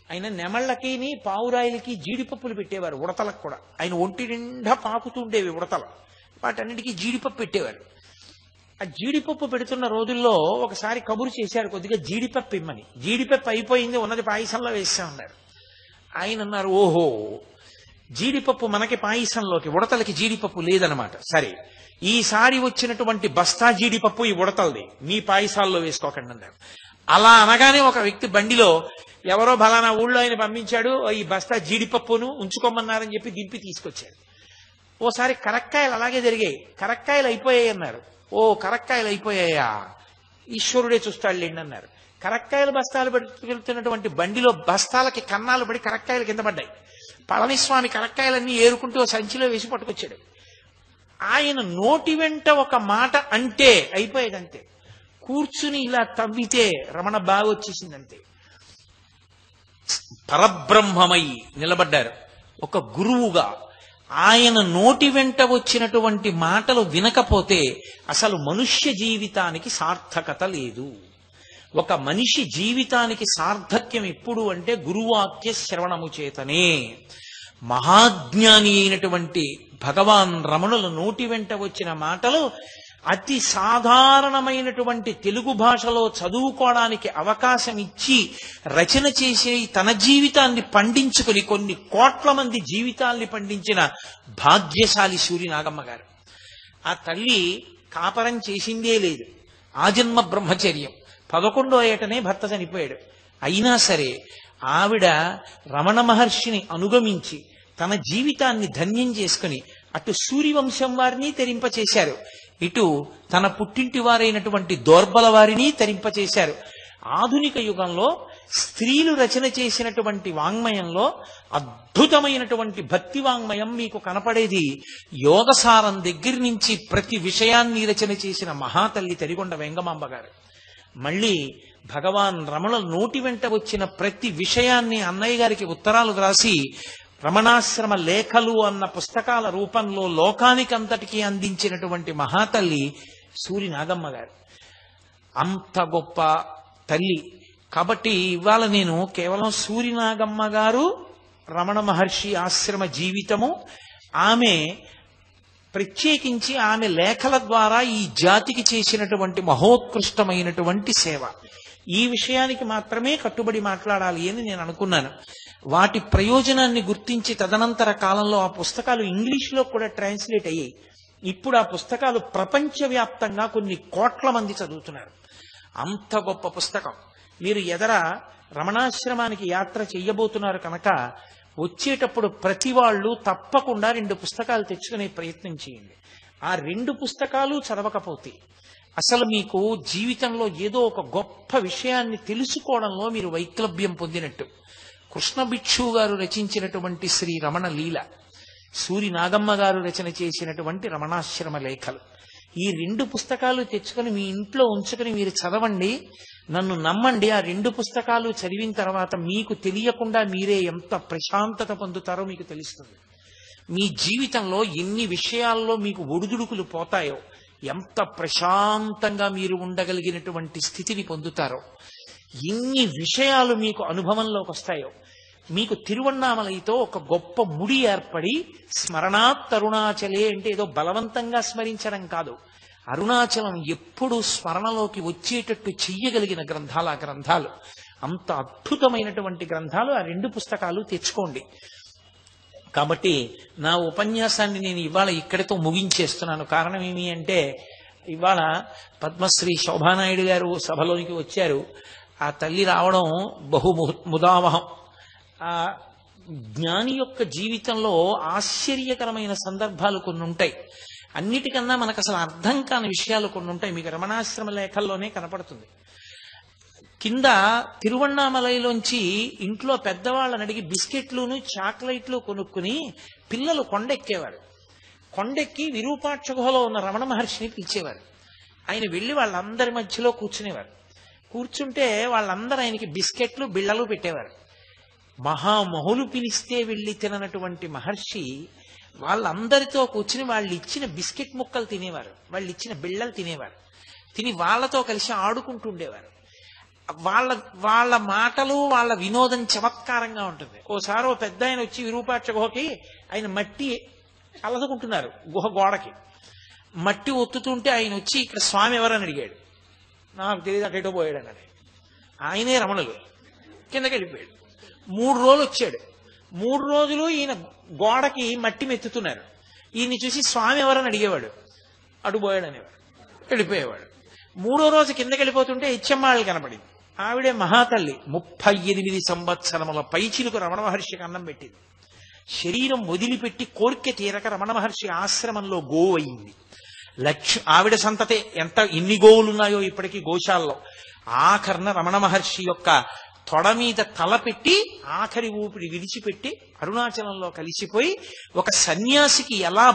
ఆయన నెమళ్ళకి పావురాయిలకి జీడిపప్పులు పెట్టేవారు, ఉడతలకు కూడా. ఆయన ఒంటి నిండా పాకుతుండేవి ఉడతలు, వాటన్నిటికీ జీడిపప్పు పెట్టేవారు. ఆ జీడిపప్పు పెడుతున్న రోజుల్లో ఒకసారి కబురు చేశారు, కొద్దిగా జీడిపప్పు ఇమ్మని. జీడిపప్పు అయిపోయింది, ఉన్నది పాయసంలో వేసామన్నారు. ఆయన అన్నారు, ఓహో జీడిపప్పు మనకి పాయసంలోకి, ఉడతలకి జీడిపప్పు లేదనమాట. సరే, ఈసారి వచ్చినటువంటి బస్తా జీడిపప్పు ఈ ఉడతలది, మీ పాయసాల్లో వేసుకోకండి అన్నాడు. అలా అనగానే ఒక వ్యక్తి బండిలో, ఎవరో బలానా ఊళ్ళో ఆయన పంపించాడు, ఈ బస్తా జీడిపప్పును ఉంచుకోమన్నారని చెప్పి దింపి తీసుకొచ్చాడు. ఓసారి కరక్కాయలు అలాగే జరిగాయి. కరక్కాయలు అయిపోయాయి అన్నారు. ఓ కరక్కాయలు అయిపోయాయా, ఈశ్వరుడే చూస్తాడులేండి అన్నారు. కరక్కాయలు బస్తాలు పెడుతున్నటువంటి బండిలో బస్తాలకి కన్నాలు పడి కరక్కాయలు కింద పడ్డాయి. పళనిస్వామి కరక్కాయలన్నీ ఏరుకుంటూ సంచిలో వేసి పట్టుకొచ్చాడు. ఆయన నోటి వెంట ఒక మాట అంటే అయిపోయేదంతే. కూర్చుని ఇలా తవ్వితే రమణ బాగా వచ్చేసిందంతే. పరబ్రహ్మమై నిలబడ్డారు ఒక గురువుగా. ఆయన నోటి వెంట వచ్చినటువంటి మాటలు వినకపోతే అసలు మనుష్య జీవితానికి సార్థకత లేదు. ఒక మనిషి జీవితానికి సార్థక్యం ఎప్పుడు అంటే గురువాక్య శ్రవణము చేతనే. మహాజ్ఞాని అయినటువంటి భగవాన్ రమణుల నోటి వెంట వచ్చిన మాటలు అతి సాధారణమైనటువంటి తెలుగు భాషలో చదువుకోవడానికి అవకాశం ఇచ్చి రచన చేసి తన జీవితాన్ని పండించుకుని కొన్ని కోట్ల మంది జీవితాల్ని పండించిన భాగ్యశాలి సూరి నాగమ్మ గారు. ఆ తల్లి కాపరం చేసిందే లేదు, ఆజన్మ బ్రహ్మచర్యం. 11వ ఏటనే భర్త చనిపోయాడు. అయినా సరే ఆవిడ రమణ మహర్షిని అనుగమించి తన జీవితాన్ని ధన్యం చేసుకుని అటు సూర్యవంశం వారిని తరింపచేశారు, ఇటు తన పుట్టింటి వారైనటువంటి దోర్బల వారిని తరింపచేశారు. ఆధునిక యుగంలో స్త్రీలు రచన చేసినటువంటి వాంగ్మయంలో అద్భుతమైనటువంటి భక్తి వాంగ్మయం మీకు కనపడేది యోగసారం దగ్గర నుంచి ప్రతి విషయాన్ని రచన చేసిన మహాతల్లి తరిగొండ వెంగమాంబ గారు. మళ్ళీ భగవాన్ రమణ నోటి వెంట వచ్చిన ప్రతి విషయాన్ని అన్నయ్య గారికి ఉత్తరాలు వ్రాసి రమణాశ్రమ లేఖలు అన్న పుస్తకాల రూపంలో లోకానికంతటికీ అందించినటువంటి మహాతల్లి సూరి నాగమ్మ గారు. అంత గొప్ప తల్లి. కాబట్టి ఇవాళ నేను కేవలం సూరి నాగమ్మ గారు రమణ మహర్షి ఆశ్రమ జీవితము, ఆమె ప్రత్యేకించి ఆమె లేఖల ద్వారా ఈ జాతికి చేసినటువంటి మహోత్కృష్టమైనటువంటి సేవ, ఈ విషయానికి మాత్రమే కట్టుబడి మాట్లాడాలి అని నేను అనుకున్నాను. వాటి ప్రయోజనాన్ని గుర్తించి తదనంతర కాలంలో ఆ పుస్తకాలు ఇంగ్లీష్లో కూడా ట్రాన్స్లేట్ అయ్యాయి. ఇప్పుడు ఆ పుస్తకాలు ప్రపంచవ్యాప్తంగా కొన్ని కోట్ల మంది చదువుతున్నారు. అంత గొప్ప పుస్తకం. మీరు ఎదర రమణాశ్రమానికి యాత్ర చెయ్యబోతున్నారు కనుక వచ్చేటప్పుడు ప్రతి వాళ్ళు తప్పకుండా 2 పుస్తకాలు తెచ్చుకునే ప్రయత్నం చేయండి. ఆ 2 పుస్తకాలు చదవకపోతే అసలు మీకు జీవితంలో ఏదో ఒక గొప్ప విషయాన్ని తెలుసుకోవడంలో మీరు వైక్లభ్యం పొందినట్టు. కృష్ణ భిక్షు గారు రచించినటువంటి శ్రీ రమణ లీల, సూరి నాగమ్మ గారు రచన చేసినటువంటి రమణాశ్రమ లేఖలు, ఈ 2 పుస్తకాలు తెచ్చుకొని మీ ఇంట్లో ఉంచుకొని మీరు చదవండి. నన్ను నమ్మండి, ఆ 2 పుస్తకాలు చదివిన తర్వాత మీకు తెలియకుండా మీరే ఎంత ప్రశాంతత పొందుతారో మీకు తెలుస్తుంది. మీ జీవితంలో ఎన్ని విషయాల్లో మీకు ఒడిదుడుకులు పోతాయో, ఎంత ప్రశాంతంగా మీరు ఉండగలిగినటువంటి స్థితిని పొందుతారో, ఎన్ని విషయాలు మీకు అనుభవంలోకి వస్తాయో. మీకు తిరువన్నామలైతో ఒక గొప్ప ముడి ఏర్పడి స్మరణాత్ అరుణాచలే అంటే ఏదో బలవంతంగా స్మరించడం కాదు, అరుణాచలం ఎప్పుడు స్మరణలోకి వచ్చేటట్టు చెయ్యగలిగిన గ్రంథాలు ఆ గ్రంథాలు. అంత అద్భుతమైనటువంటి గ్రంథాలు. ఆ 2 పుస్తకాలు తెచ్చుకోండి. కాబట్టి నా ఉపన్యాసాన్ని నేను ఇవాళ ఇక్కడితో ముగించేస్తున్నాను. కారణం ఏమి అంటే ఇవాళ పద్మశ్రీ శోభానాయుడు గారు సభలోనికి వచ్చారు. ఆ తల్లి రావడం బహు ముదావహం. ఆ జ్ఞాని యొక్క జీవితంలో ఆశ్చర్యకరమైన సందర్భాలు కొన్ని ఉంటాయి. అన్నిటికన్నా మనకు అసలు అర్థం కాని విషయాలు కొన్ని ఉంటాయి. మీకు రమణాశ్రమ లేఖల్లోనే కనపడుతుంది. కింద తిరువన్నామలైలోంచి ఇంట్లో పెద్దవాళ్ళని అడిగి బిస్కెట్లును చాక్లెట్లు కొనుక్కుని పిల్లలు కొండెక్కేవారు. కొండెక్కి విరూపాక్ష గుహలో ఉన్న రమణ మహర్షిని పిలిచేవారు. ఆయన వెళ్ళి వాళ్ళందరి మధ్యలో కూర్చునేవారు. కూర్చుంటే వాళ్ళందరూ ఆయనకి బిస్కెట్లు బిళ్ళలు పెట్టేవారు. మహామహులు పిలిస్తే వెళ్ళి తిననటువంటి మహర్షి వాళ్ళందరితో కూర్చుని వాళ్ళు ఇచ్చిన బిస్కెట్ ముక్కలు తినేవారు, వాళ్ళు ఇచ్చిన బిళ్ళలు తినేవారు. తిని వాళ్ళతో కలిసి ఆడుకుంటుండేవారు. వాళ్ళ మాటలు వాళ్ళ వినోదం చమత్కారంగా ఉంటుంది. ఓసారి ఓ పెద్ద ఆయన వచ్చి విరూపాక్ష గుహకి ఆయన మట్టి అలదుకుంటున్నారు. గుహ గోడకి మట్టి ఒత్తుతుంటే ఆయన వచ్చి ఇక్కడ స్వామి ఎవరని అడిగాడు. నాకు తెలియదు, అటేటో పోయాడు అన్నాడు. ఆయనే రమణులు. కిందకి వెళ్ళిపోయాడు. 3 రోజులు వచ్చాడు. 3 రోజులు ఈయన గోడకి మట్టి మెత్తుతున్నారు. ఈయన్ని చూసి స్వామి ఎవరని అడిగేవాడు, అడుగుపోయాడు అనేవాడు, వెళ్ళిపోయేవాడు. 3వ రోజు కిందకి వెళ్ళిపోతుంటే ఇచ్చమ్మాళ్ళు కనపడింది. ఆవిడే మహాతల్లి. 38 సంవత్సరముల పైచిలుకు రమణ మహర్షికి అన్నం పెట్టింది. శరీరం వదిలిపెట్టి కోరిక తీరక రమణ మహర్షి ఆశ్రమంలో గోవు అయింది. ఆవిడ సంతతే ఎన్ని గోవులున్నాయో ఇప్పటికీ గోశాలలో. ఆఖరణ రమణ మహర్షి యొక్క తొడ మీద తల పెట్టి ఆఖరి ఊపిరి విడిచిపెట్టి అరుణాచలంలో కలిసిపోయి ఒక సన్యాసికి ఎలా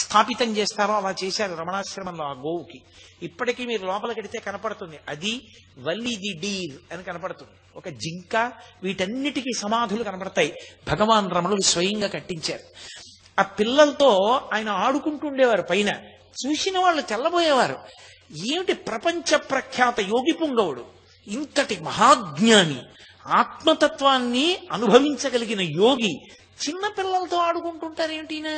స్థాపితం చేస్తారో అలా చేశారు రమణాశ్రమంలో ఆ గోవుకి. ఇప్పటికీ మీరు లోపలికెడితే కనపడుతుంది, అది వల్లి ది డీర్ అని కనపడుతుంది. ఒక జింక, వీటన్నిటికీ సమాధులు కనపడతాయి. భగవాన్ రమణులు స్వయంగా కట్టించారు. ఆ పిల్లలతో ఆయన ఆడుకుంటుండేవారు. పైన చూసిన వాళ్ళు తెల్లబోయేవారు. ఏమిటి ప్రపంచ ప్రఖ్యాత యోగి పుంగవుడు, ఇంతటి మహాజ్ఞాని, ఆత్మతత్వాన్ని అనుభవించగలిగిన యోగి చిన్న పిల్లలతో ఆడుకుంటుంటారేమిటినా?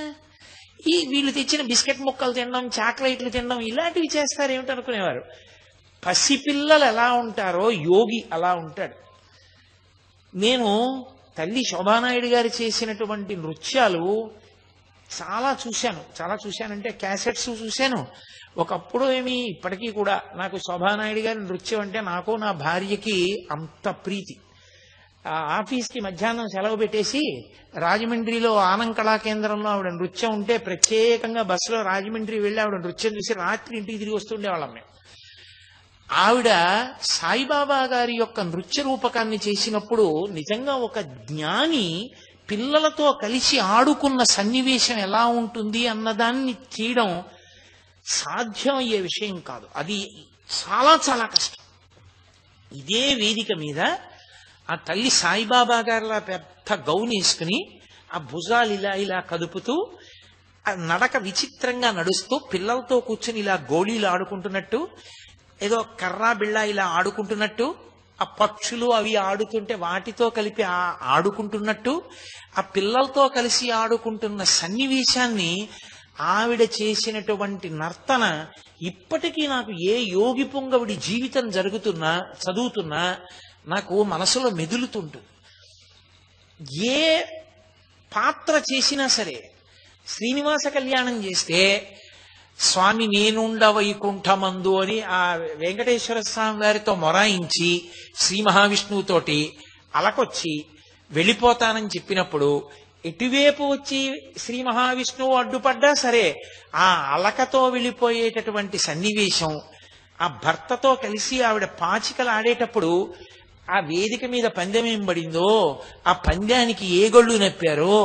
వీళ్ళు తెచ్చిన బిస్కెట్ ముక్కలు తినడం, చాక్లెట్లు తినడం ఇలాంటివి చేస్తారేమిటి అనుకునేవారు. పసిపిల్లలు ఎలా ఉంటారో యోగి అలా ఉంటాడు. నేను తల్లి శోభానాయుడు గారు చేసినటువంటి నృత్యాలు చాలా చూశానంటే క్యాసెట్స్ చూశాను. ఒకప్పుడు ఇప్పటికీ కూడా నాకు శోభానాయుడు గారి నృత్యం అంటే నాకు నా భార్యకి అంత ప్రీతి. ఆఫీస్కి మధ్యాహ్నం సెలవు పెట్టేసి రాజమండ్రిలో ఆనంద్ కళాకేంద్రంలో ఆవిడ నృత్యం ఉంటే ప్రత్యేకంగా బస్సులో రాజమండ్రి వెళ్ళి ఆవిడ నృత్యం చూసి రాత్రి ఇంటికి తిరిగి వస్తుండేవాళ్ళం మేము. ఆవిడ సాయిబాబా గారి యొక్క నృత్య రూపకాన్ని చేసినప్పుడు నిజంగా ఒక జ్ఞాని పిల్లలతో కలిసి ఆడుకున్న సన్నివేశం ఎలా ఉంటుంది అన్నదాన్ని తీయడం సాధ్యం అయ్యే విషయం కాదు. అది చాలా చాలా కష్టం. ఇదే వేదిక మీద ఆ తల్లి సాయిబాబా గారిలా పెద్ద గౌన్ వేసుకుని ఆ భుజాలు ఇలా కదుపుతూ ఆ నడక విచిత్రంగా నడుస్తూ పిల్లలతో కూర్చుని ఇలా గోళీలు ఆడుకుంటున్నట్టు, ఏదో కర్రా బిళ్ళ ఇలా ఆడుకుంటున్నట్టు, ఆ పక్షులు అవి ఆడుతుంటే వాటితో కలిపి ఆడుకుంటున్నట్టు, ఆ పిల్లలతో కలిసి ఆడుకుంటున్న సన్నివేశాన్ని ఆవిడ చేసినటువంటి నర్తన ఇప్పటికీ నాకు ఏ యోగి పుంగవుడి జీవితం చదువుతున్నా నాకు మనసులో మెదులుతుంటుంది. ఏ పాత్ర చేసినా సరే, శ్రీనివాస కళ్యాణం చేస్తే స్వామి నేనుండ వైకుంఠమందు అని ఆ వెంకటేశ్వర స్వామి వారితో మొరాయించి శ్రీ మహావిష్ణువుతోటి అలకొచ్చి వెళ్ళిపోతానని చెప్పినప్పుడు ఎటువైపు వచ్చి శ్రీ మహావిష్ణువు అడ్డుపడ్డా సరే ఆ అలకతో వెళ్ళిపోయేటటువంటి సన్నివేశం, ఆ భర్తతో కలిసి ఆవిడ పాచికలు ఆడేటప్పుడు ఆ వేదిక మీద పందెం ఏం పడిందో, ఆ పందెానికి ఏ గొళ్ళు నప్పారో,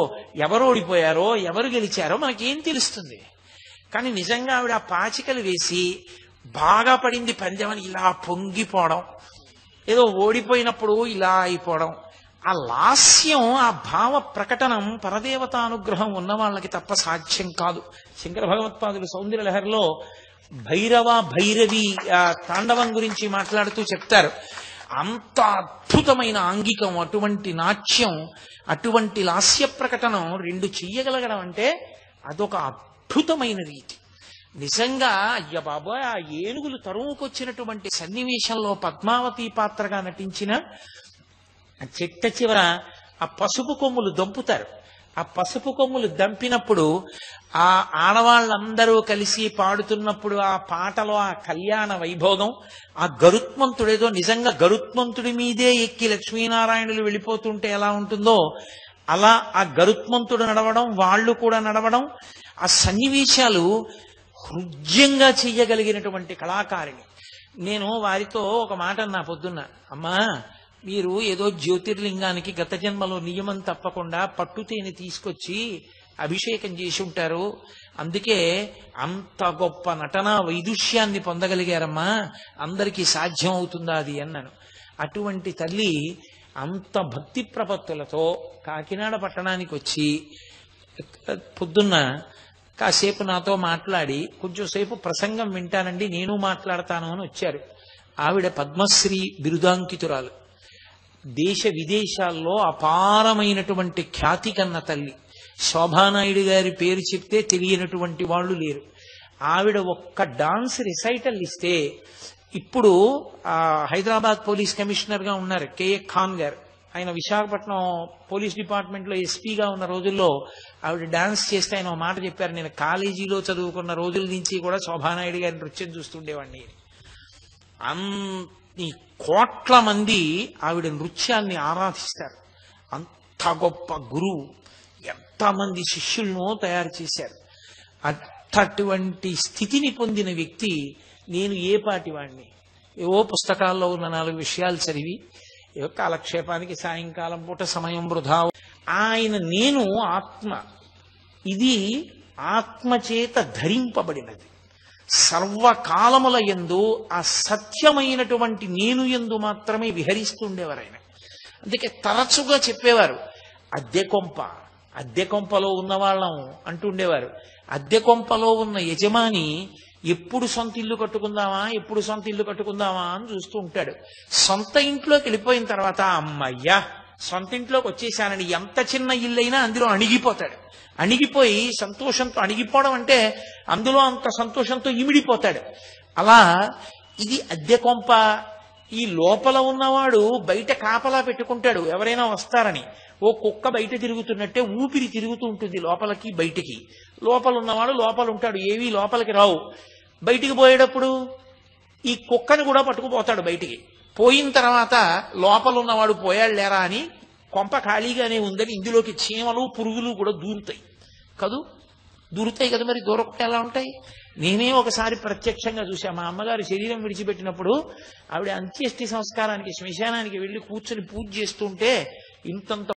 ఎవరు ఓడిపోయారో, ఎవరు గెలిచారో మనకేం తెలుస్తుంది. కానీ నిజంగా ఆవిడ ఆ పాచికలు వేసి బాగా పడింది పందెం అని ఇలా పొంగిపోవడం, ఏదో ఓడిపోయినప్పుడు ఇలా అయిపోవడం, ఆ లాస్యం, ఆ భావ ప్రకటనం పరదేవతానుగ్రహం ఉన్న వాళ్ళకి తప్ప సాధ్యం కాదు. శంకర భగవత్పాదులు సౌందర్య లహరిలో భైరవి తాండవం గురించి మాట్లాడుతూ చెప్తారు. అంత అద్భుతమైన ఆంగికం, అటువంటి నాట్యం, అటువంటి లాస్య ప్రకటనం 2 చెయ్యగలగడం అంటే అదొక అద్భుతమైన రీతి. నిజంగా అయ్య బాబోయ్, ఆ ఏనుగులు తరువుకొచ్చినటువంటి సన్నివేశంలో పద్మావతి పాత్రగా నటించిన చెట్ట చివర ఆ పసుపు కొమ్ములు దంపుతారు. ఆ పసుపు కొమ్ములు దంపినప్పుడు ఆ ఆడవాళ్ళందరూ కలిసి పాడుతున్నప్పుడు ఆ పాటలో ఆ కళ్యాణ వైభోగం, ఆ గరుత్మంతుడేదో నిజంగా గరుత్మంతుడి మీదే ఎక్కి లక్ష్మీనారాయణులు వెళ్ళిపోతుంటే ఎలా ఉంటుందో అలా ఆ గరుత్మంతుడు నడవడం, వాళ్ళు కూడా నడవడం, ఆ సన్నివేశాలు హృద్యంగా చెయ్యగలిగినటువంటి కళాకారిణి. నేను వారితో ఒక మాట అన్నా పొద్దున్న, అమ్మా మీరు ఏదో జ్యోతిర్లింగానికి గత జన్మలో నియమం తప్పకుండా పట్టుతేని తీసుకొచ్చి అభిషేకం చేసి ఉంటారు, అందుకే అంత గొప్ప నటనా వైదుష్యాన్ని పొందగలిగారమ్మా, అందరికీ సాధ్యం అవుతుందా అది అన్నాను. అటువంటి తల్లి అంత భక్తి ప్రపత్తులతో కాకినాడ పట్టణానికి వచ్చి పొద్దున్న కాసేపు నాతో మాట్లాడి కొంచెం సేపు ప్రసంగం వింటానండి నేను మాట్లాడతాను అని వచ్చారు. ఆవిడ పద్మశ్రీ బిరుదాంకితురాలు, దేశ విదేశాల్లో అపారమైనటువంటి ఖ్యాతి కన్న తల్లి. శోభానాయుడు గారి పేరు చెప్తే తెలియనటువంటి వాళ్ళు లేరు. ఆవిడ ఒక్క డాన్స్ రిసైటల్ ఇస్తే, ఇప్పుడు హైదరాబాద్ పోలీస్ కమిషనర్ గా ఉన్నారు కేఏ ఖాన్ గారు, ఆయన విశాఖపట్నం పోలీస్ డిపార్ట్మెంట్లో ఎస్పీగా ఉన్న రోజుల్లో ఆవిడ డాన్స్ చేస్తే ఆయన ఒక మాట చెప్పారు, నేను కాలేజీలో చదువుకున్న రోజుల నుంచి కూడా శోభానాయుడు గారి నృత్యం చూస్తుండేవాడిని. అన్ని కోట్ల మంది ఆవిడ నృత్యాన్ని ఆరాధిస్తారు. అంత గొప్ప గురువు, ఎంతమంది శిష్యులను తయారు చేశారు. అటువంటి స్థితిని పొందిన వ్యక్తి నేను ఏ పాటి వాడిని? ఏవో పుస్తకాల్లో ఉన్న 4 విషయాలు చదివి ఏవో కాలక్షేపానికి సాయంకాలం పూట సమయం వృధా. ఆయన నేను ఆత్మ, ఇది ఆత్మచేత ధరింపబడినది. సర్వకాలముల యందు ఆ సత్యమైనటువంటి నేను యందు మాత్రమే విహరిస్తుండేవారు ఆయన. అందుకే తరచుగా చెప్పేవారు, అద్దె కొంపలో ఉన్నవాళ్ళం అంటుండేవారు. అద్దె కొంపలో ఉన్న యజమాని ఎప్పుడు సొంత ఇల్లు కట్టుకుందామా అని చూస్తూ ఉంటాడు. సొంత ఇంట్లోకి వెళ్ళిపోయిన తర్వాత అమ్మయ్యా సొంత ఇంట్లోకి వచ్చేసానని ఎంత చిన్న ఇల్లైనా అందులో అణిగిపోతాడు. అణిగిపోయి సంతోషంతో, అణిగిపోవడం అంటే అందులో అంత సంతోషంతో ఇమిడిపోతాడు. అలా ఇది అద్దె కొంప. ఈ లోపల ఉన్నవాడు బయట కాపలా పెట్టుకుంటాడు ఎవరైనా వస్తారని. ఓ కుక్క బయట తిరుగుతున్నట్టే ఊపిరి తిరుగుతూ ఉంటుంది లోపలికి బయటికి. లోపల ఉన్నవాడు లోపల ఉంటాడు, ఏవీ లోపలికి రావు. బయటికి పోయేటప్పుడు ఈ కుక్కని కూడా పట్టుకుపోతాడు బయటికి. పోయిన తర్వాత లోపల ఉన్నవాడు పోయాడు లేరా అని కొంప ఖాళీగానే ఉందని ఇందులోకి చీమలు పురుగులు కూడా దూరుతాయి కదా. మరి దూరకుండా ఎలా ఉంటాయి? నేనే ఒకసారి ప్రత్యక్షంగా చూశా. మా అమ్మగారు శరీరం విడిచిపెట్టినప్పుడు ఆవిడ అంత్యేష్టి సంస్కారానికి శ్మశానానికి వెళ్ళి కూర్చొని పూజ చేస్తుంటే ఇంతంత